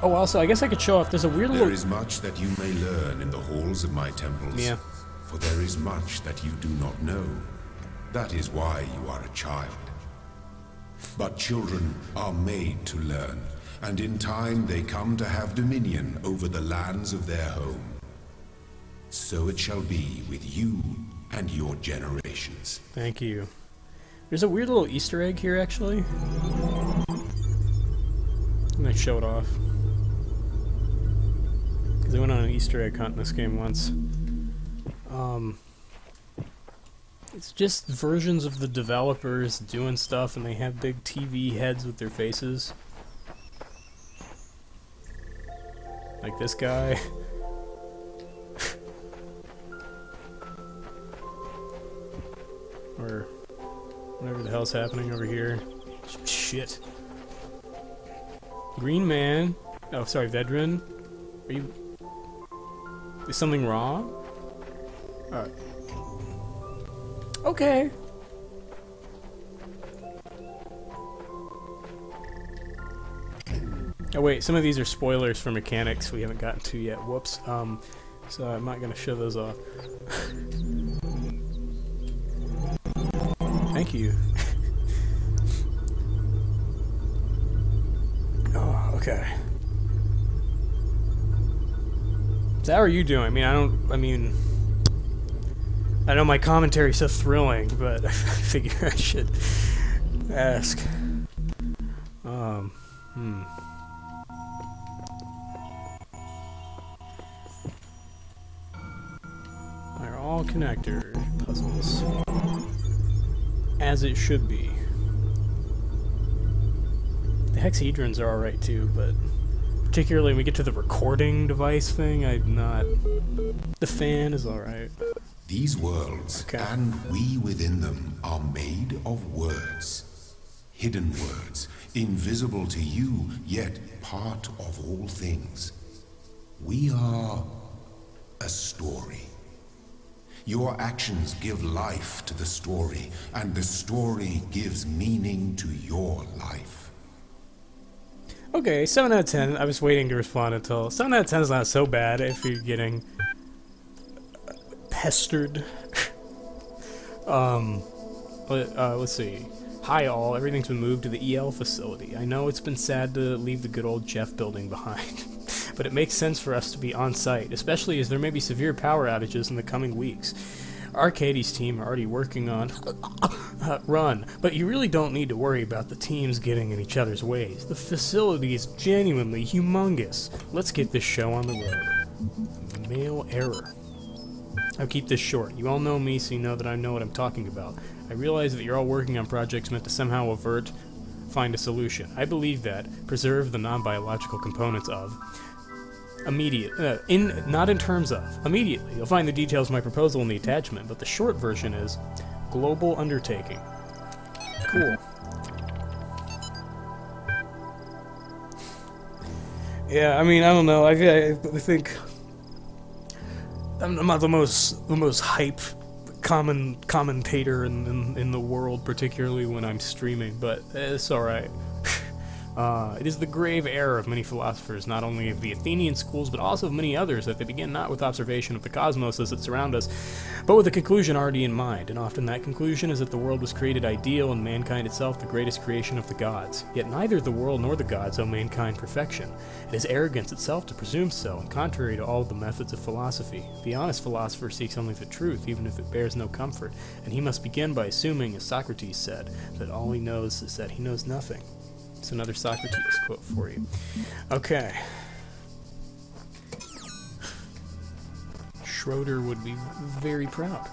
Oh, also, I guess I could show off. There's a weird little... There is much that you may learn in the halls of my temples. Yeah. For there is much that you do not know. That is why you are a child. But children are made to learn, and in time they come to have dominion over the lands of their home. So it shall be with you and your generations. Thank you. There's a weird little Easter egg here, actually. I'm gonna show it off. Because I went on an Easter egg hunt in this game once. It's just versions of the developers doing stuff, and they have big TV heads with their faces. Like this guy. Or whatever the hell's happening over here. Shit. Green man. Oh, sorry, veteran. Are you... Is something wrong? Alright. Okay. Oh wait, some of these are spoilers for mechanics we haven't gotten to yet. Whoops. So I'm not gonna show those off. Thank you. Okay. So how are you doing? I know my commentary's so thrilling, but I figure I should ask. They're all connector puzzles. As it should be. The hexahedrons are alright too, but particularly when we get to the recording device thing, I'm not... The fan is alright. These worlds, and we within them, are made of words. Hidden words, invisible to you, yet part of all things. We are a story. Your actions give life to the story, and the story gives meaning to your life. Okay, 7 out of 10. I was waiting to respond until... 7 out of 10 is not so bad if you're getting... pestered. Let's see. Hi all, everything's been moved to the EL facility. I know it's been sad to leave the good old Jeff building behind, but it makes sense for us to be on site, especially as there may be severe power outages in the coming weeks. Arcadie's team are already working on run, but you really don't need to worry about the teams getting in each other's ways. The facility is genuinely humongous. Let's get this show on the road. Mail error. I'll keep this short. You all know me, so you know that I know what I'm talking about. I realize that you're all working on projects meant to somehow find a solution. I believe that, preserve the non-biological components of, not in terms of, immediately. You'll find the details of my proposal in the attachment, but the short version is, global undertaking. Cool. Yeah, I mean, I don't know. I think... I'm not the most hype commentator in the world, particularly when I'm streaming, but it's alright. It is the grave error of many philosophers, not only of the Athenian schools, but also of many others, that they begin not with observation of the cosmos as it surrounds us, but with a conclusion already in mind, and often that conclusion is that the world was created ideal and mankind itself the greatest creation of the gods. Yet neither the world nor the gods owe mankind perfection. It is arrogance itself to presume so, and contrary to all the methods of philosophy. The honest philosopher seeks only the truth, even if it bears no comfort, and he must begin by assuming, as Socrates said, that all he knows is that he knows nothing. It's another Socrates quote for you. Okay. Schroeder would be very proud.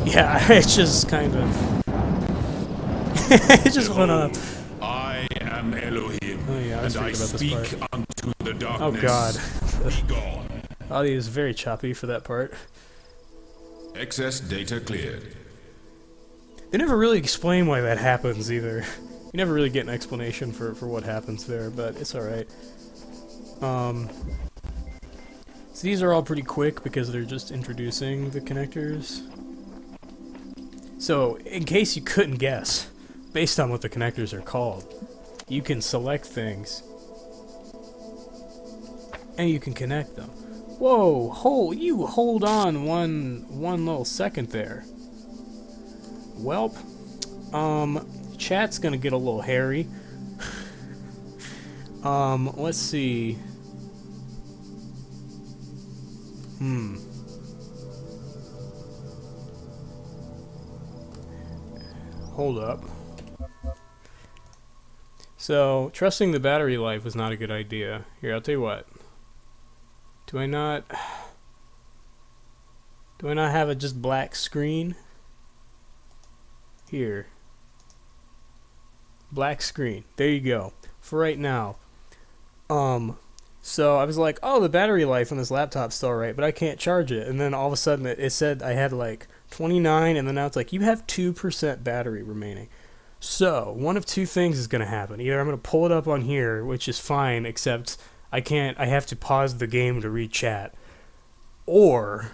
Yeah, it's just kind of... it just went up. I am Elohim, Oh yeah, I was and I thinking about this speak part. unto the darkness. Oh god. Be gone. Audio is very choppy for that part. Excess data cleared. They never really explain why that happens either. You never really get an explanation for what happens there, but it's alright. So these are all pretty quick because they're just introducing the connectors. So, in case you couldn't guess, based on what the connectors are called, you can select things and you can connect them. Whoa, hold on one little second there. Welp, chat's gonna get a little hairy. Let's see. Hold up. So, trusting the battery life was not a good idea. Here, I'll tell you what. Do I not have a just black screen? Here. Black screen. There you go. For right now. So I was like, oh, the battery life on this laptop's still alright, but I can't charge it. And then all of a sudden it said I had like 29, and then now it's like, you have 2% battery remaining. So, one of two things is going to happen. Either I'm going to pull it up on here, which is fine, except I have to pause the game to read chat. Or...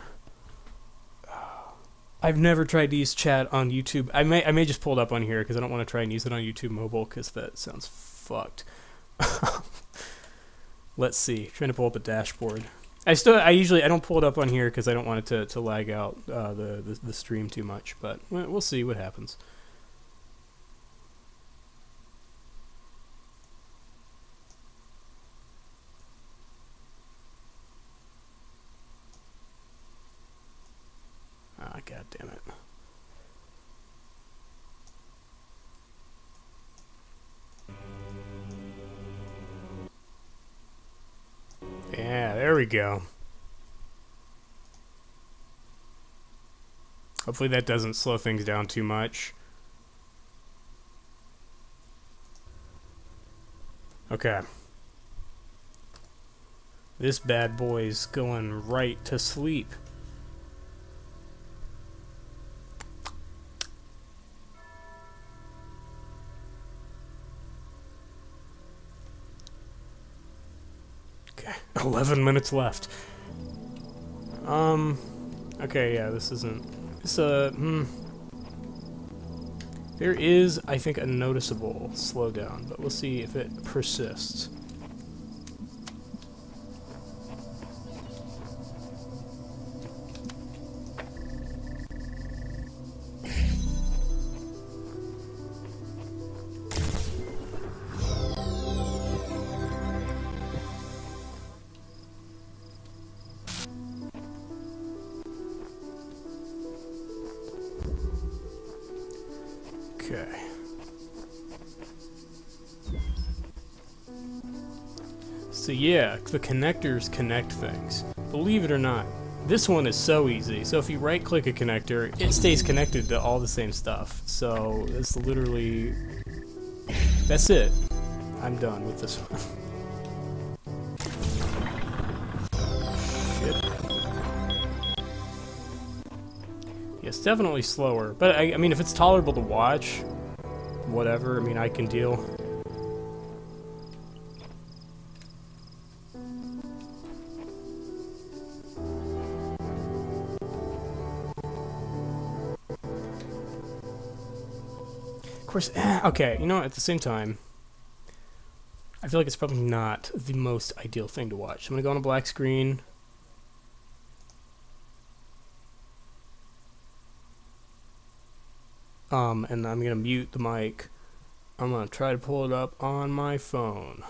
I've never tried to use chat on YouTube. I may just pull it up on here because I don't want to try and use it on YouTube mobile because that sounds fucked. Let's see. Trying to pull up a dashboard. I don't pull it up on here because I don't want it to lag out the stream too much. But we'll see what happens. God damn it. Yeah, there we go. Hopefully that doesn't slow things down too much. Okay. This bad boy's going right to sleep. Okay, 11 minutes left. Okay, yeah, this isn't... There is, I think, a noticeable slowdown, but we'll see if it persists. Okay. So yeah, the connectors connect things. Believe it or not, this one is so easy. So if you right-click a connector, it stays connected to all the same stuff. So it's literally... That's it. I'm done with this one. Shit. Yeah, it's definitely slower. But, I mean, if it's tolerable to watch, whatever, I mean, I can deal. Of course, okay, you know, at the same time, I feel like it's probably not the most ideal thing to watch. I'm going to go on a black screen. And I'm going to mute the mic. I'm going to try to pull it up on my phone.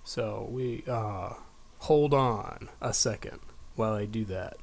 So we, hold on a second while I do that.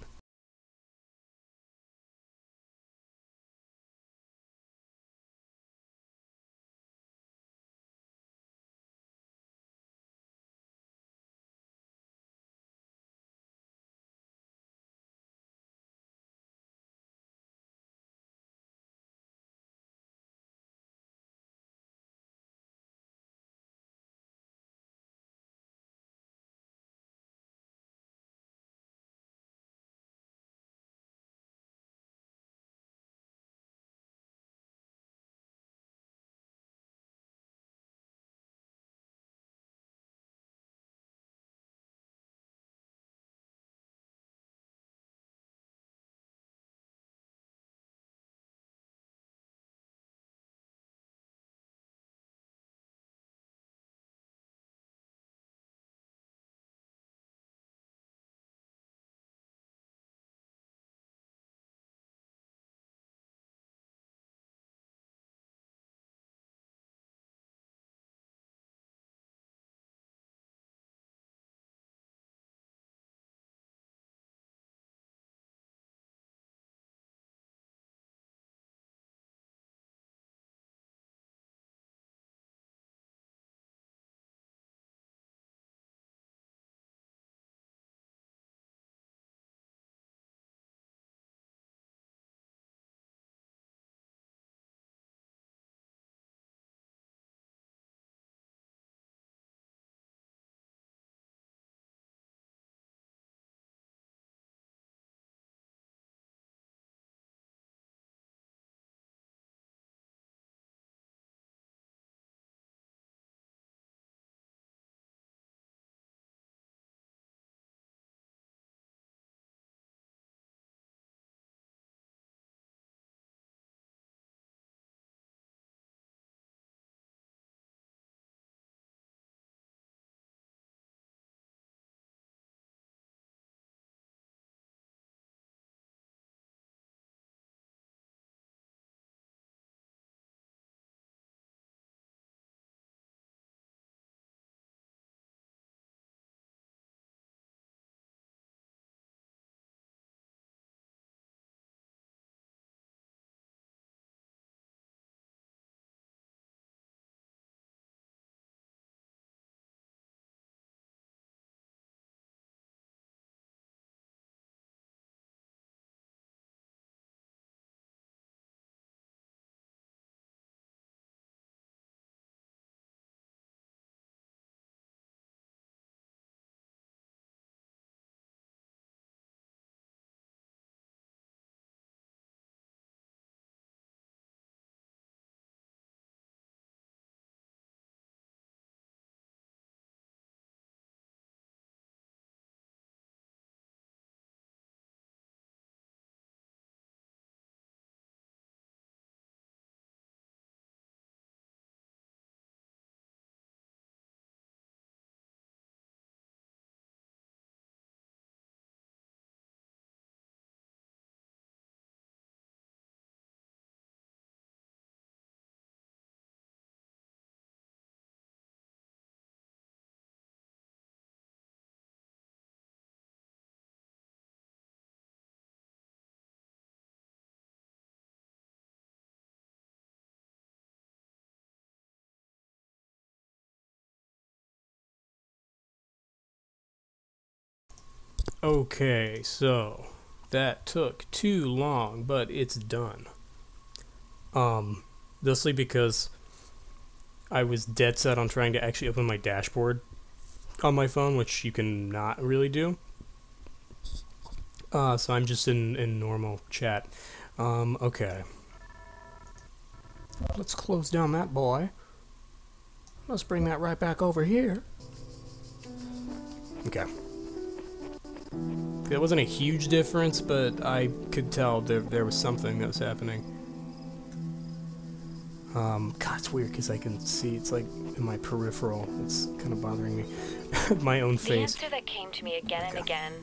Okay, so that took too long, but it's done. Mostly because I was dead set on trying to actually open my dashboard on my phone, which you can not really do. So I'm just in normal chat. Okay. Let's close down that boy. Let's bring that right back over here. Okay. It wasn't a huge difference, but I could tell there was something that was happening. God, it's weird because I can see, it's like in my peripheral. It's kind of bothering me. My own face. The answer that came to me again and again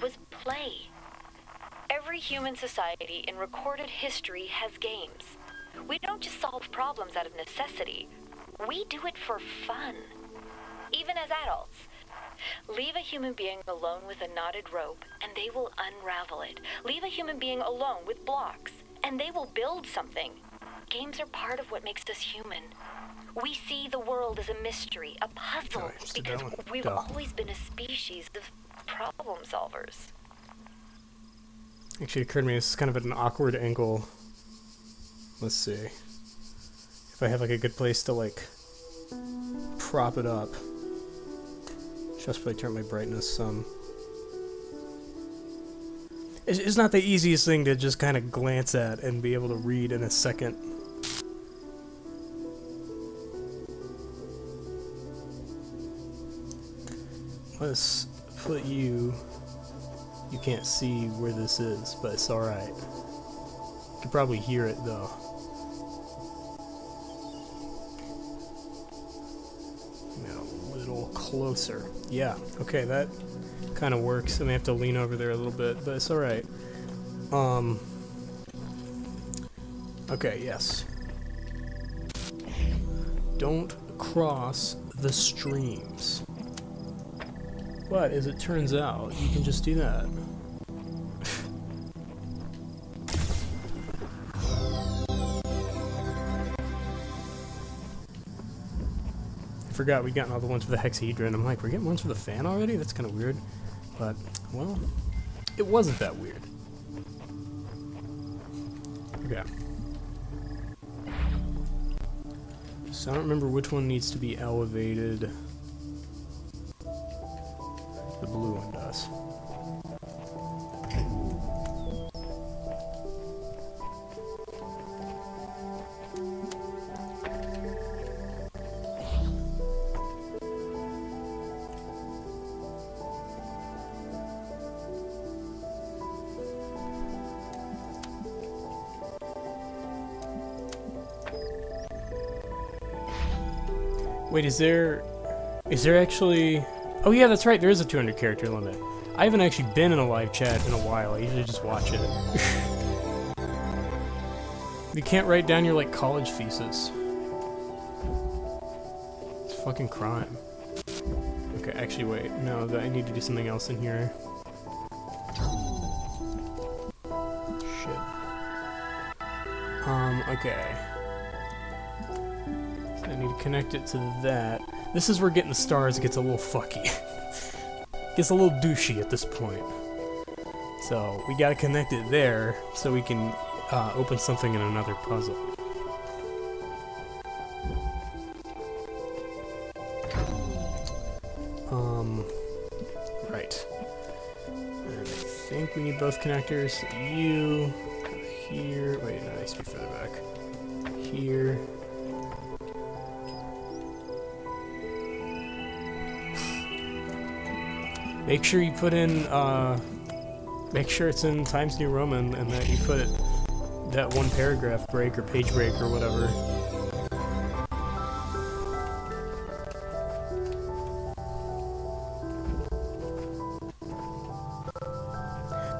was play. Every human society in recorded history has games. We don't just solve problems out of necessity. We do it for fun. Even as adults. Leave a human being alone with a knotted rope, and they will unravel it. Leave a human being alone with blocks, and they will build something. Games are part of what makes us human. We see the world as a mystery, a puzzle, because we've always been a species of problem solvers. Actually, it occurred to me this is kind of at an awkward angle. Let's see. If I have like a good place to like prop it up. Just probably turn my brightness some. It's not the easiest thing to just kind of glance at and be able to read in a second. Let's put you... You can't see where this is, but it's alright. You can probably hear it though. A little closer. Yeah, okay, that kind of works. I may have to lean over there a little bit, but it's alright. Okay, yes. Don't cross the streams. But as it turns out, you can just do that. I forgot we'd gotten all the ones for the hexahedron. I'm like, we're getting ones for the fan already? That's kind of weird. But, well, it wasn't that weird. Okay. So I don't remember which one needs to be elevated. The blue one does. Wait, is there actually... Oh yeah, that's right, there is a 200 character limit. I haven't actually been in a live chat in a while, I usually just watch it. You can't write down your, like, college thesis. It's a fucking crime. Okay, actually wait, no, I need to do something else in here. Shit. Okay. I need to connect it to that. This is where getting the stars gets a little fucky. Gets a little douchey at this point. So, we gotta connect it there so we can open something in another puzzle. Right. And I think we need both connectors. You, here, wait, no, it needs to be further back. Here. Make sure you put in, make sure it's in Times New Roman and that you put that one paragraph break or page break or whatever.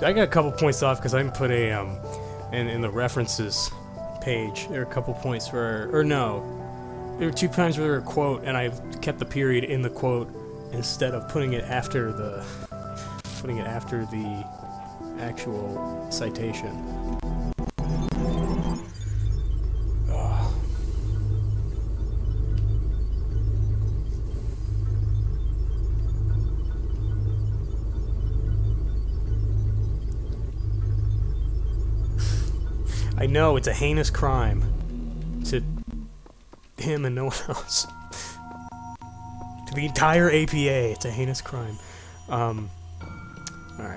I got a couple points off because I didn't put a, in the references page, there are a couple points for, or no, there were 2 times where there were a quote and I kept the period in the quote instead of putting it after the actual citation. Ugh. I know, it's a heinous crime. To him and no one else. To the entire APA, it's a heinous crime. Alright,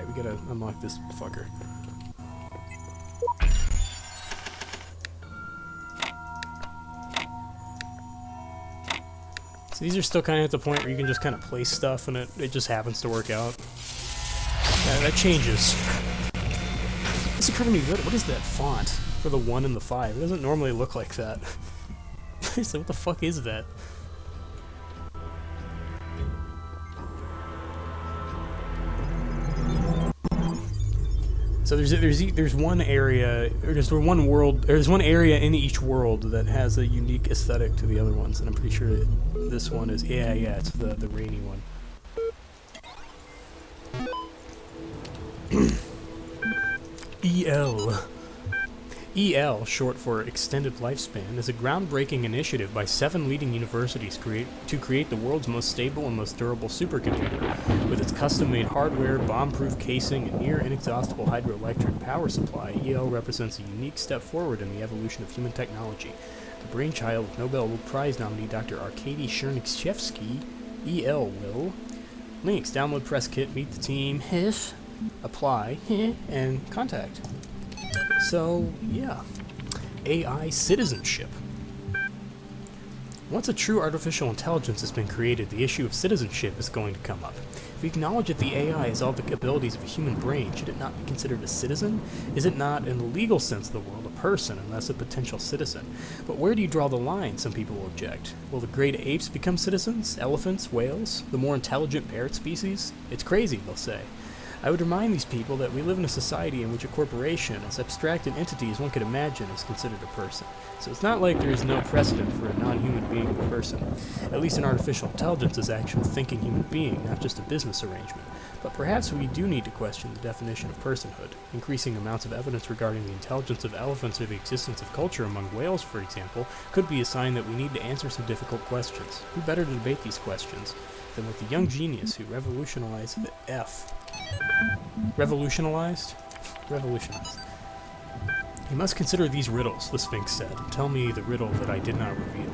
we gotta unlock this fucker. So these are still kind of at the point where you can just kind of place stuff and it just happens to work out. That changes. This occurred to me, what is that font for the 1 and the 5? It doesn't normally look like that. It's like, what the fuck is that? So there's one area, or there's one world, or there's one area in each world that has a unique aesthetic to the other ones, and I'm pretty sure that this one is, yeah, it's the rainy one. EL, short for Extended Lifespan, is a groundbreaking initiative by 7 leading universities to create the world's most stable and most durable supercomputer. With its custom-made hardware, bomb-proof casing, and near-inexhaustible hydroelectric power supply, EL represents a unique step forward in the evolution of human technology. The brainchild of Nobel Prize nominee Dr. Arkady Chernyshevsky, EL will... Links, download press kit, meet the team, apply, and contact. So, yeah. AI citizenship. Once a true artificial intelligence has been created, the issue of citizenship is going to come up. If we acknowledge that the AI has all the abilities of a human brain, should it not be considered a citizen? Is it not, in the legal sense of the world, a person, unless a potential citizen? But where do you draw the line, some people will object. Will the great apes become citizens? Elephants? Whales? The more intelligent parrot species? It's crazy, they'll say. I would remind these people that we live in a society in which a corporation, as abstract an entity as one could imagine, is considered a person. So it's not like there is no precedent for a non-human being a person. At least an artificial intelligence is actual thinking human being, not just a business arrangement. But perhaps we do need to question the definition of personhood. Increasing amounts of evidence regarding the intelligence of elephants or the existence of culture among whales, for example, could be a sign that we need to answer some difficult questions. Who better to debate these questions than with the young genius who revolutionized the F. Revolutionized? Revolutionized. You must consider these riddles, the Sphinx said. Tell me the riddle that I did not reveal.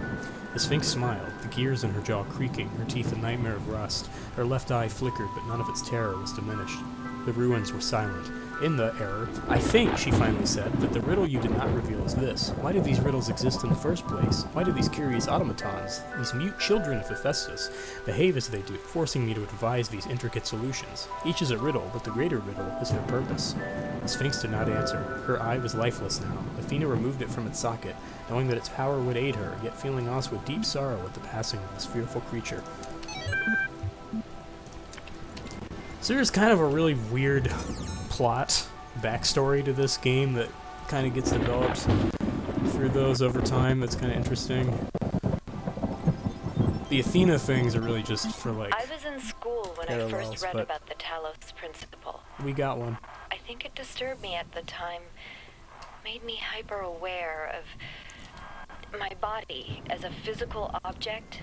The Sphinx smiled, the gears in her jaw creaking, her teeth a nightmare of rust. Her left eye flickered, but none of its terror was diminished. The ruins were silent. In the error, I think, she finally said, that the riddle you did not reveal is this. Why do these riddles exist in the first place? Why do these curious automatons, these mute children of Hephaestus, behave as they do, forcing me to devise these intricate solutions? Each is a riddle, but the greater riddle is their purpose. The Sphinx did not answer. Her eye was lifeless now. Athena removed it from its socket, knowing that its power would aid her, yet feeling also a deep sorrow at the passing of this fearful creature. So there's kind of a really weird plot backstory to this game that kind of gets developed through those over time. That's kind of interesting. The Athena things are really just for like I was in school when I first read about the Talos principle. We got one. I think it disturbed me at the time, made me hyper aware of my body as a physical object,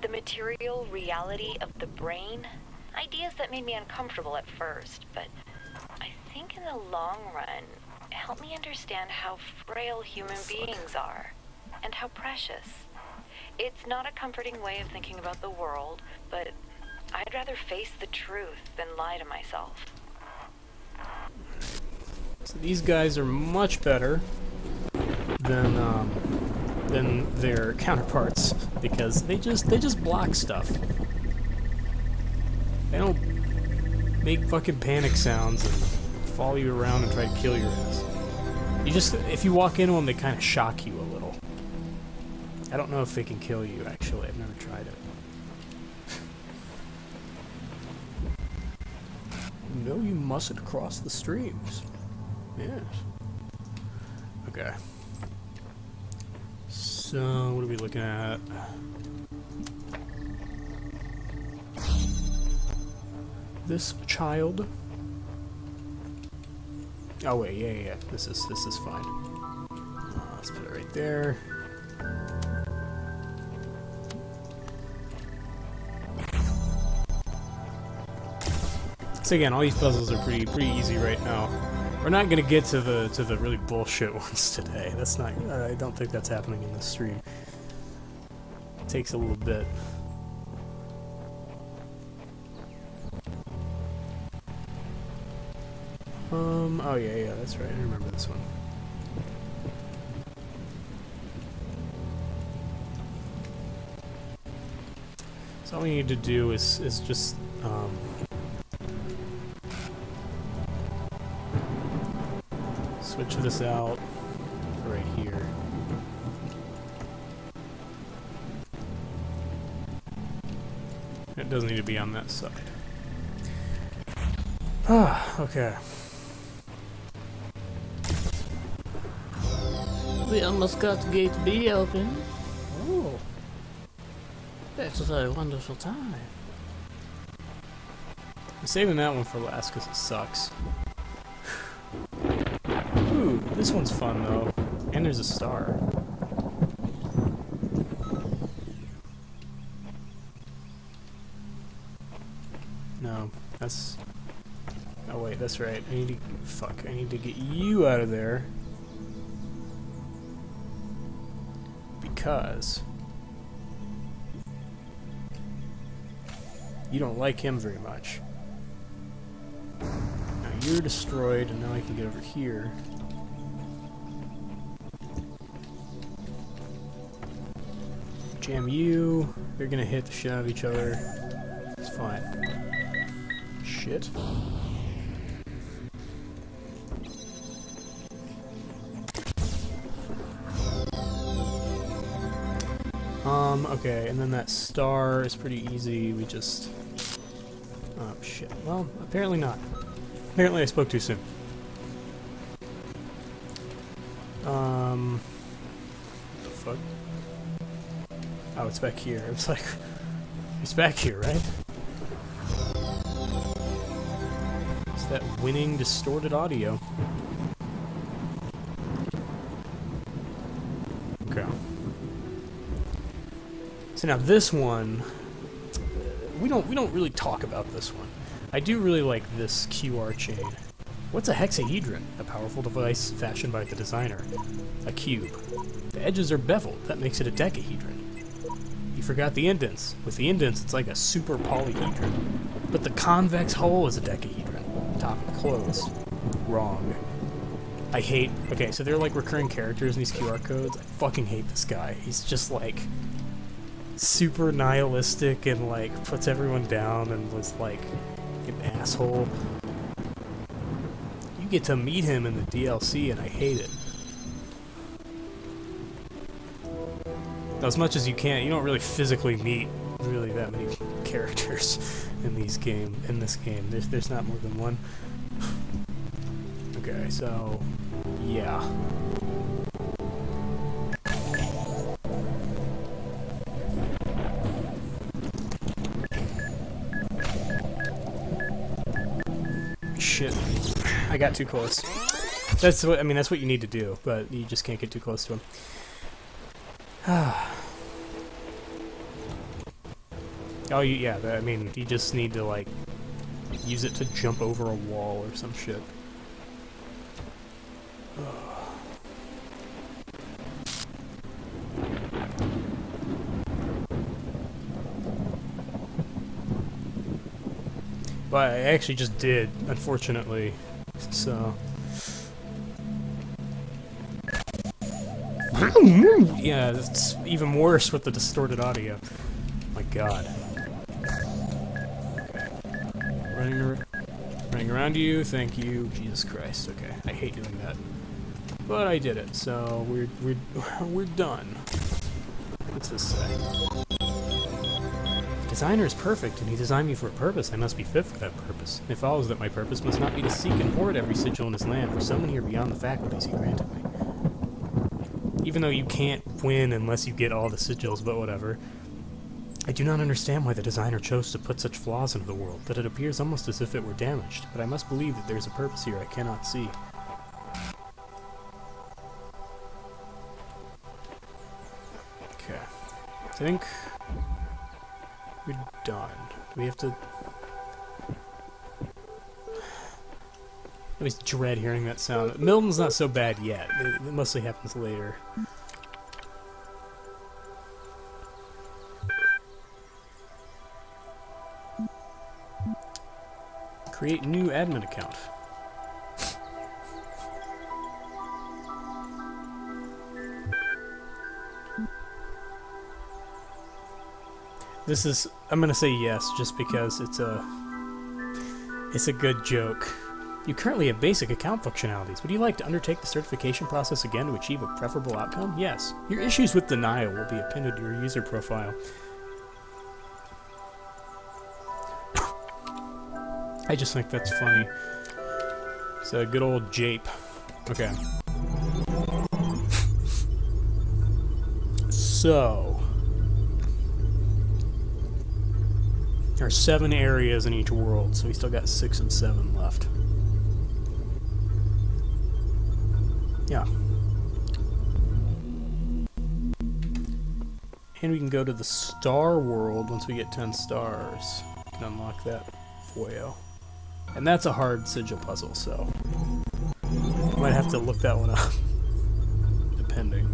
the material reality of the brain. Ideas that made me uncomfortable at first, but I think in the long run, it helped me understand how frail human beings are, and how precious. It's not a comforting way of thinking about the world, but I'd rather face the truth than lie to myself. So these guys are much better than their counterparts, because they just block stuff. They don't make fucking panic sounds and follow you around and try to kill your ass. If you walk into them, they kind of shock you a little. I don't know if they can kill you, actually. I've never tried it. No, you mustn't cross the streams. Yes. Okay. So, what are we looking at? This child. Oh wait, yeah. This is fine. Let's put it right there. So again, all these puzzles are pretty easy right now. We're not gonna get to the really bullshit ones today. That's not. I don't think that's happening in this stream. It takes a little bit. Oh yeah, that's right. I remember this one. So all we need to do is just switch this out right here. It doesn't need to be on that side. Ah, okay. We almost got gate B open. Oh, that's a very wonderful time. I'm saving that one for last because it sucks. Ooh, this one's fun though. And there's a star. No, that's... Oh wait, that's right. I need to... Fuck, I need to get you out of there. Because... you don't like him very much. Now you're destroyed, and now I can get over here. Jam you. They're gonna hit the shit out of each other. It's fine. Shit. Okay, and then that star is pretty easy. We just... Oh, shit. Well, apparently not. Apparently I spoke too soon. What the fuck? Oh, it's back here. It's like... It's back here, right? It's that winning distorted audio. Okay. So now this one, we don't really talk about this one. I do really like this QR chain. What's a hexahedron? A powerful device fashioned by the designer. A cube. The edges are beveled. That makes it a decahedron. You forgot the indents. With the indents, it's like a super polyhedron. But the convex hull is a decahedron. Top closed. Wrong. I hate... Okay, so they're like recurring characters in these QR codes. I fucking hate this guy. He's just like... super nihilistic and like puts everyone down and was like an asshole. You get to meet him in the DLC and I hate it. As much as you can, you don't really physically meet really that many characters in this game. There's not more than one. Okay, so yeah. Shit. I got too close. That's what, I mean, that's what you need to do, but you just can't get too close to him. Oh, yeah, I mean, you just need to, like, use it to jump over a wall or some shit. But I actually just did, unfortunately, so... Yeah, it's even worse with the distorted audio. My god. Okay. Running around you, thank you, Jesus Christ. Okay, I hate doing that. But I did it, so we're done. What's this say? The designer is perfect, and he designed me for a purpose. I must be fit for that purpose. It follows that my purpose must not be to seek and hoard every sigil in his land, for so many are beyond the faculties he granted me. Even though you can't win unless you get all the sigils, but whatever. I do not understand why the designer chose to put such flaws into the world, that it appears almost as if it were damaged, but I must believe that there's a purpose here I cannot see. Okay. I think we're done. Do we have to... I always dread hearing that sound. Milton's not so bad yet. It mostly happens later. Create new admin account. This is, I'm gonna say yes, just because it's a good joke. You currently have basic account functionalities. Would you like to undertake the certification process again to achieve a preferable outcome? Yes. Your issues with denial will be appended to your user profile. I just think that's funny. It's a good old jape. Okay. So, there are 7 areas in each world, so we still got 6 and 7 left. Yeah. And we can go to the star world once we get 10 stars. We can unlock that foil. And that's a hard sigil puzzle, so I might have to look that one up, depending.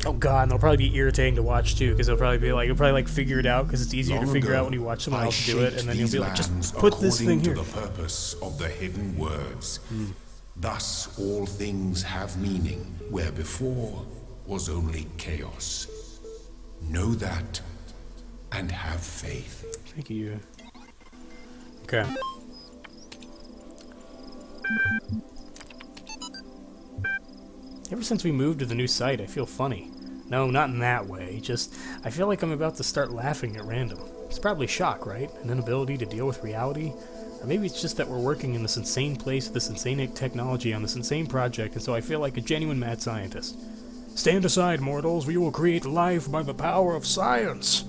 Oh god, and they'll probably be irritating to watch too, because they'll probably be like, you'll probably like figure it out, because it's easier to figure out when you watch someone else do it, and then you'll be like, just put this thing here. To the purpose of the hidden words. Thus all things have meaning, where before was only chaos. Know that, and have faith. Thank you. Okay. Ever since we moved to the new site, I feel funny. No, not in that way. Just, I feel like I'm about to start laughing at random. It's probably shock, right? An inability to deal with reality? Or maybe it's just that we're working in this insane place with this insane technology on this insane project, and so I feel like a genuine mad scientist. Stand aside, mortals. We will create life by the power of science.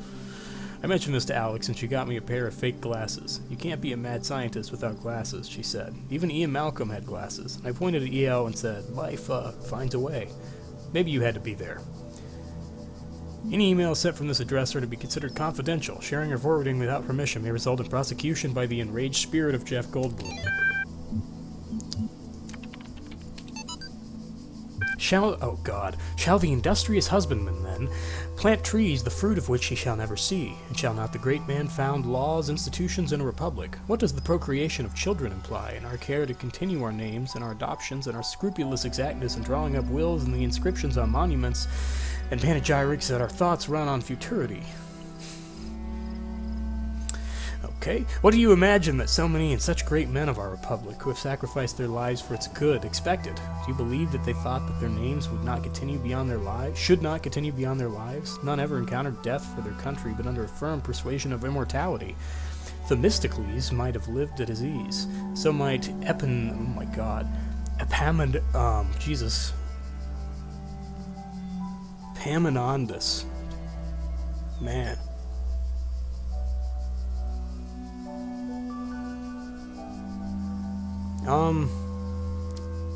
I mentioned this to Alex, and she got me a pair of fake glasses. You can't be a mad scientist without glasses, she said. Even Ian Malcolm had glasses. And I pointed at EL and said, life, finds a way. Maybe you had to be there. Any emails sent from this address are to be considered confidential. Sharing or forwarding without permission may result in prosecution by the enraged spirit of Jeff Goldblum. Shall the industrious husbandman, then, plant trees the fruit of which he shall never see, and shall not the great man found laws, institutions, and a republic? What does the procreation of children imply, and our care to continue our names, and our adoptions, and our scrupulous exactness in drawing up wills and the inscriptions on monuments, and panegyrics that our thoughts run on futurity? Okay, what do you imagine that so many and such great men of our republic, who have sacrificed their lives for its good, expected? Do you believe that they thought that their names would not continue beyond their lives, should not continue beyond their lives? None ever encountered death for their country, but under a firm persuasion of immortality. Themistocles might have lived at his ease. So might Epaminondas. Man.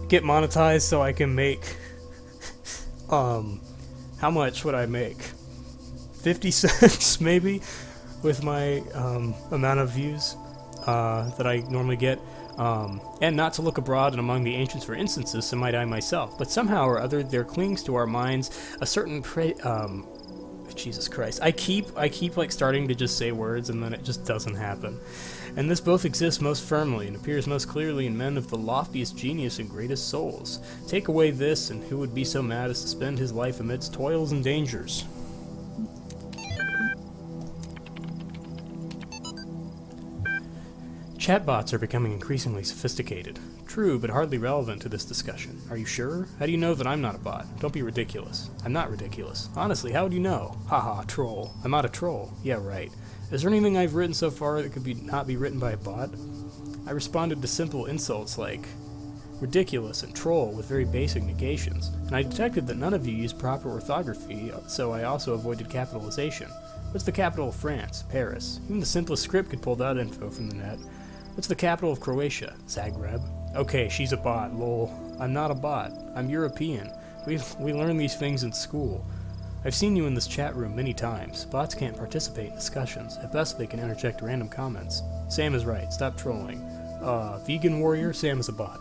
Get monetized so I can make, how much would I make? 50 cents, maybe, with my, amount of views, that I normally get, and not to look abroad and among the ancients for instances, so might I myself, but somehow or other there clings to our minds a certain Jesus Christ. I keep like starting to just say words and then it just doesn't happen. And this both exists most firmly and appears most clearly in men of the loftiest genius and greatest souls. Take away this, and who would be so mad as to spend his life amidst toils and dangers? Chatbots are becoming increasingly sophisticated. True, but hardly relevant to this discussion. Are you sure? How do you know that I'm not a bot? Don't be ridiculous. I'm not ridiculous. Honestly, how would you know? Haha, troll. I'm not a troll. Yeah, right. Is there anything I've written so far that could not be written by a bot? I responded to simple insults like ridiculous and troll with very basic negations, and I detected that none of you used proper orthography, so I also avoided capitalization. What's the capital of France? Paris. Even the simplest script could pull that info from the net. What's the capital of Croatia? Zagreb. Okay, she's a bot, lol. I'm not a bot. I'm European. We learn these things in school. I've seen you in this chat room many times. Bots can't participate in discussions. At best, they can interject random comments. Sam is right. Stop trolling. Vegan warrior, Sam is a bot.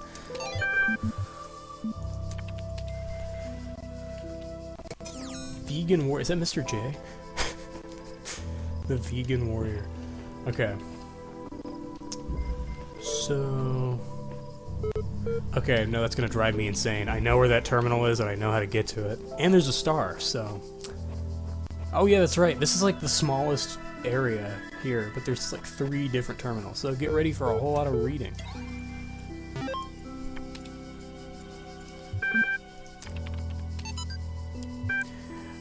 Vegan warrior. Is that Mr. J? The vegan warrior. Okay. So... Okay, no, that's gonna drive me insane. I know where that terminal is, and I know how to get to it. And there's a star, so... Oh yeah, that's right. This is like the smallest area here, but there's like 3 different terminals, so get ready for a whole lot of reading.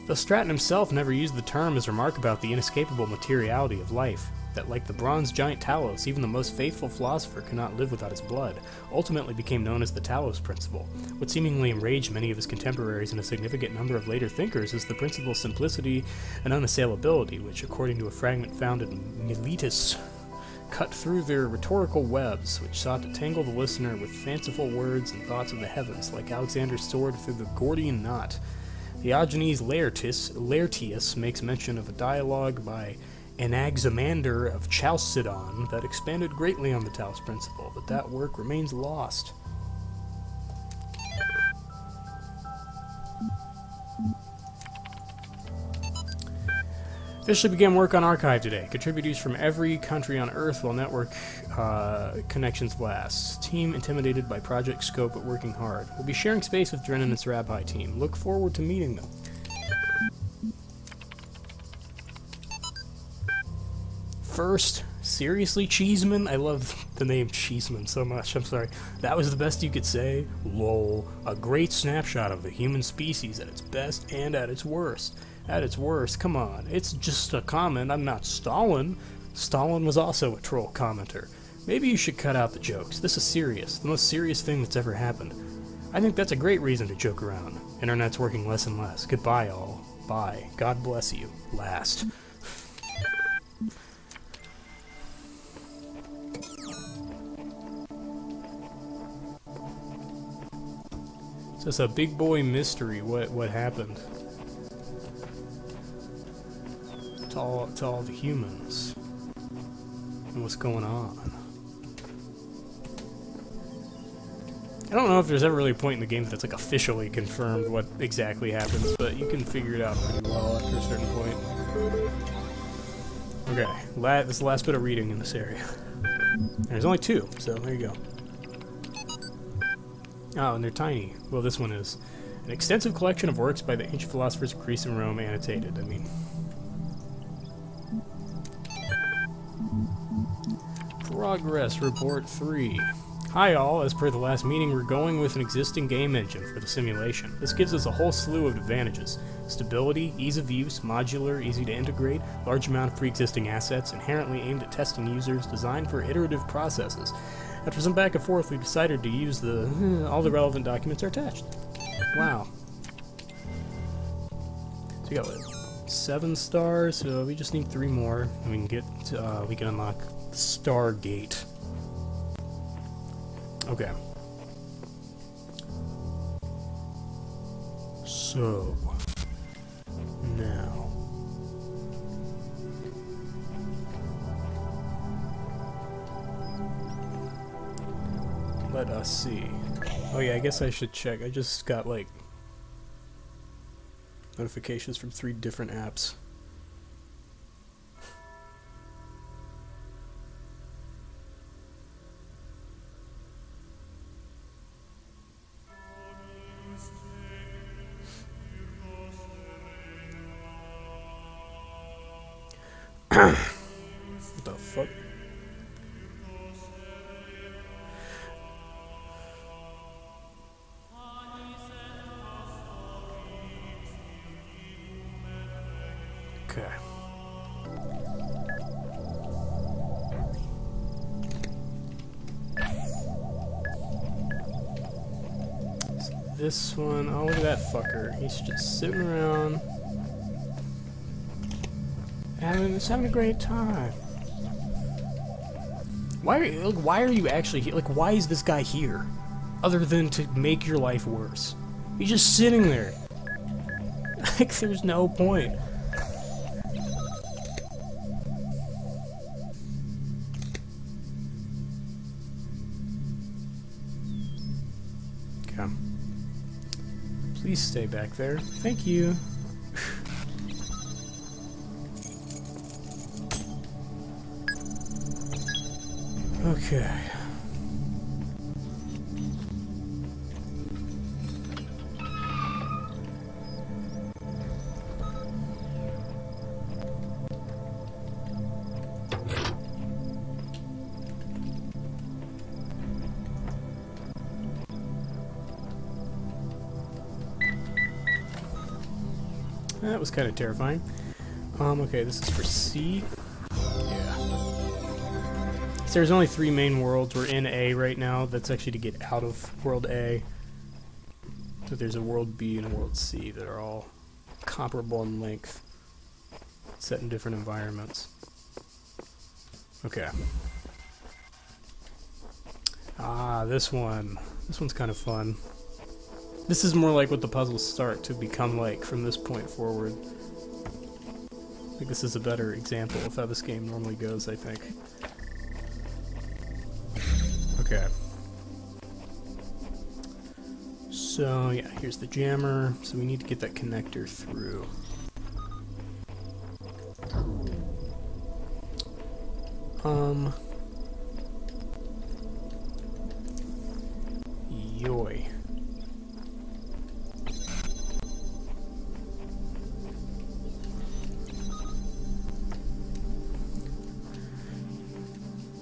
Though Stratton himself never used the term, his remark about the inescapable materiality of life, that like the bronze giant Talos, even the most faithful philosopher cannot live without his blood, ultimately became known as the Talos Principle. What seemingly enraged many of his contemporaries and a significant number of later thinkers is the principle's simplicity and unassailability, which, according to a fragment found in Miletus, cut through their rhetorical webs, which sought to tangle the listener with fanciful words and thoughts of the heavens, like Alexander's sword through the Gordian knot. Diogenes Laertius makes mention of a dialogue by Anaximander of Chalcedon that expanded greatly on the Talos principle, but that work remains lost. Officially began work on Archive today. Contributors from every country on Earth while network connections last. Team intimidated by project scope but working hard. We'll be sharing space with Drennan and his Rabbi team. Look forward to meeting them. First, seriously, Cheeseman? I love the name Cheeseman so much. I'm sorry. That was the best you could say? Lol. A great snapshot of the human species at its best and at its worst. At its worst, come on. It's just a comment. I'm not Stalin. Stalin was also a troll commenter. Maybe you should cut out the jokes. This is serious. The most serious thing that's ever happened. I think that's a great reason to joke around. Internet's working less and less. Goodbye, all. Bye. God bless you. Last. So it's a big boy mystery. What happened to all the humans and what's going on? I don't know if there's ever really a point in the game that's like officially confirmed what exactly happens, but you can figure it out pretty well after a certain point. Okay, this is the last bit of reading in this area. There's only 2, so there you go. Oh, and they're tiny. Well, this one is. An extensive collection of works by the ancient philosophers of Greece and Rome, annotated. I mean... Progress Report 3. Hi all, as per the last meeting, we're going with an existing game engine for the simulation. This gives us a whole slew of advantages. Stability, ease of use, modular, easy to integrate, large amount of pre-existing assets, inherently aimed at testing users, designed for iterative processes. After some back and forth, we decided to use all the relevant documents are attached. Wow. So we got what, 7 stars, so we just need 3 more, and we can get we can unlock the Stargate. Okay. So now let us see. Oh yeah, I guess I should check. I just got like notifications from 3 different apps. What the fuck? Okay. So this one, oh look at that fucker. He's just sitting around having a great time. Why are you actually here? Like, why is this guy here? Other than to make your life worse. He's just sitting there. Like, there's no point. Okay. Please stay back there. Thank you. Okay. That was kind of terrifying. Okay, this is for C. Yeah. So there's only 3 main worlds. We're in A right now. That's actually to get out of World A. So there's a World B and a World C that are all comparable in length, set in different environments. Okay. Ah, this one. This one's kind of fun. This is more like what the puzzles start to become like from this point forward. I think this is a better example of how this game normally goes, I think. Okay. So, yeah, here's the jammer. So we need to get that connector through. Yoy.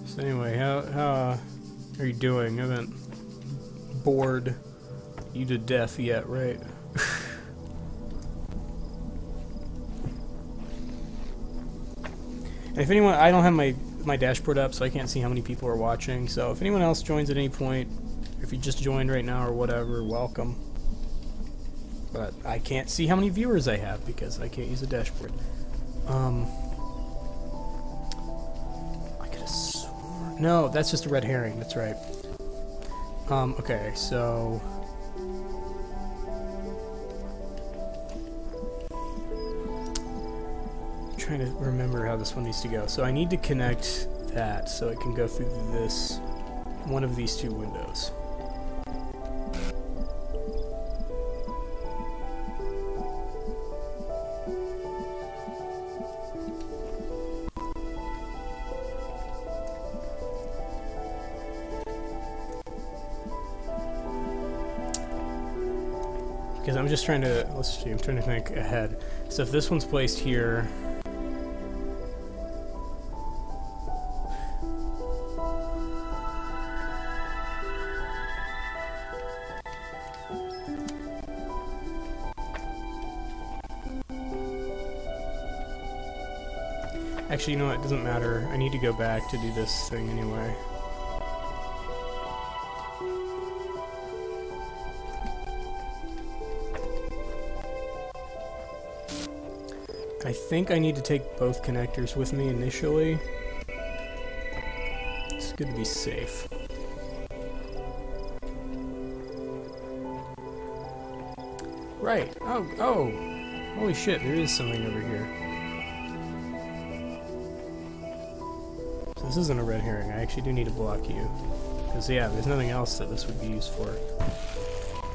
So anyway, how are you doing? I haven't bored you to death yet, right? And if anyone, I don't have my dashboard up, so I can't see how many people are watching. So if anyone else joins at any point, if you just joined right now or whatever, welcome. But I can't see how many viewers I have because I can't use a dashboard. I could have sworn. No, that's just a red herring. That's right. Okay, so I'm trying to remember how this one needs to go. So I need to connect that so it can go through this one of these 2 windows. Because I'm just trying to, let's see, I'm trying to think ahead. So if this one's placed here, actually, you know what, it doesn't matter. I need to go back to do this thing anyway. I think I need to take both connectors with me initially. It's good to be safe. Right. Oh. Holy shit, there is something over here. So this isn't a red herring. I actually do need to block you. Because, yeah, there's nothing else that this would be used for.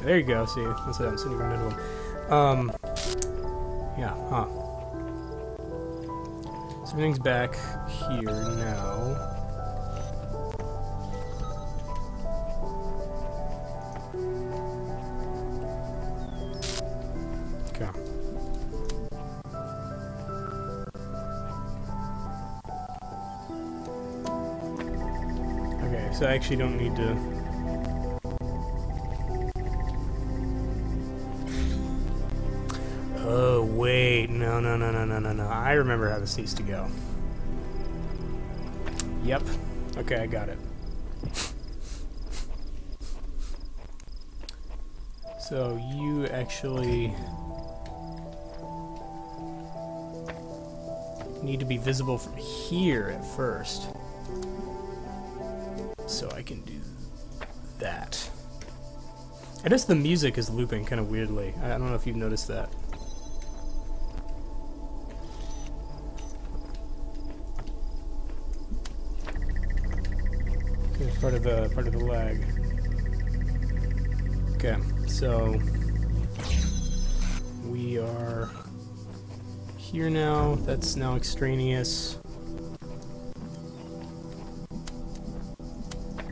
There you go, see? That's what happens when you run into one. Yeah, huh. Everything's back here now. Okay. Okay, so I actually don't need to... Oh, wait. No. I remember how this needs to go. Yep. Okay, I got it. So, you actually need to be visible from here at first. So I can do that. I guess the music is looping kind of weirdly. I don't know if you've noticed that. part of the lag. Okay, so we are here now. That's now extraneous.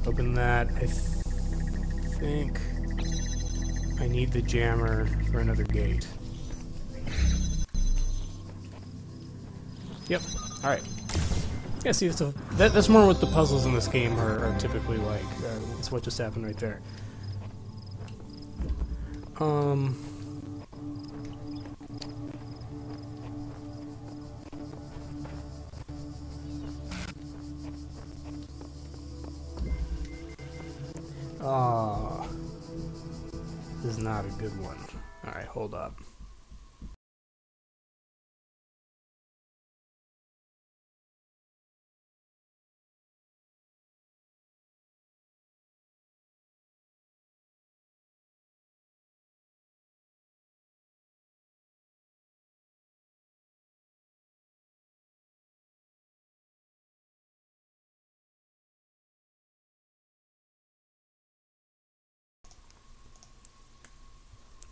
Open that. I think I need the jammer for another gate. Yep. All right. Yeah. See, that's more what the puzzles in this game are typically like. That's what just happened right there. This is not a good one. All right, hold up.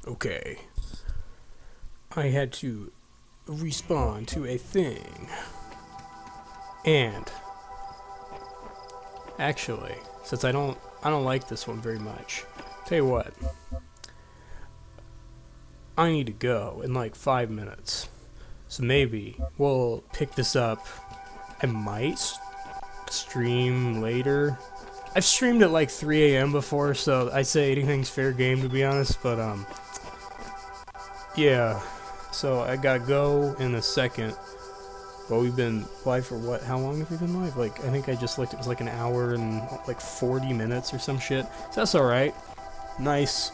Okay. I had to respawn to a thing. And actually, since I don't like this one very much. Tell you what. I need to go in like 5 minutes. So maybe we'll pick this up. I might stream later. I've streamed at like 3 a.m. before, so I say anything's fair game to be honest, but yeah. So I gotta go in a second. Well, we've been live for what? How long have we been live? Like, I think I just looked, it was like an hour and like 40 minutes or some shit. So that's alright. Nice.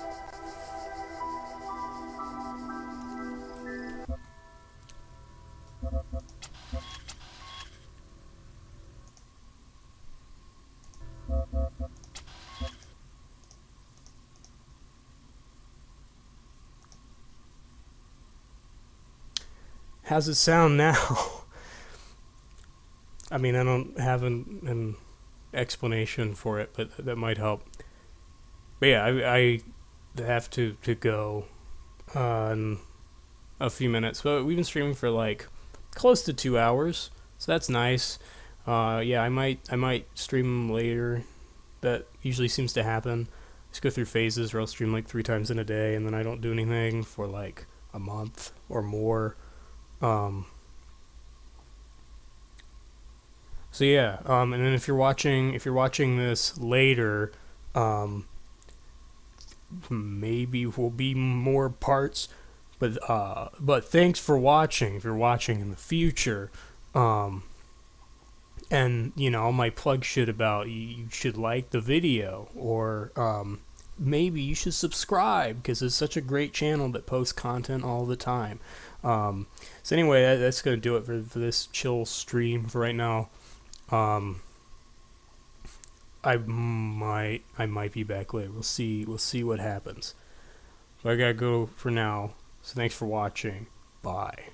How's it sound now? I mean, I don't have an explanation for it, but that might help. But yeah, I have to go in a few minutes. But we've been streaming for like close to 2 hours, so that's nice. Yeah, I might stream later. That usually seems to happen. Just go through phases where I'll stream like 3 times in a day, and then I don't do anything for like a month or more. So yeah, and then if you're watching this later, maybe will be more parts, but thanks for watching. If you're watching in the future, and you know, I might plug shit about you should like the video, or maybe you should subscribe because it's such a great channel that posts content all the time. So anyway, that's gonna do it for this chill stream for right now. I might be back later. We'll see what happens. So I gotta go for now. So thanks for watching. Bye.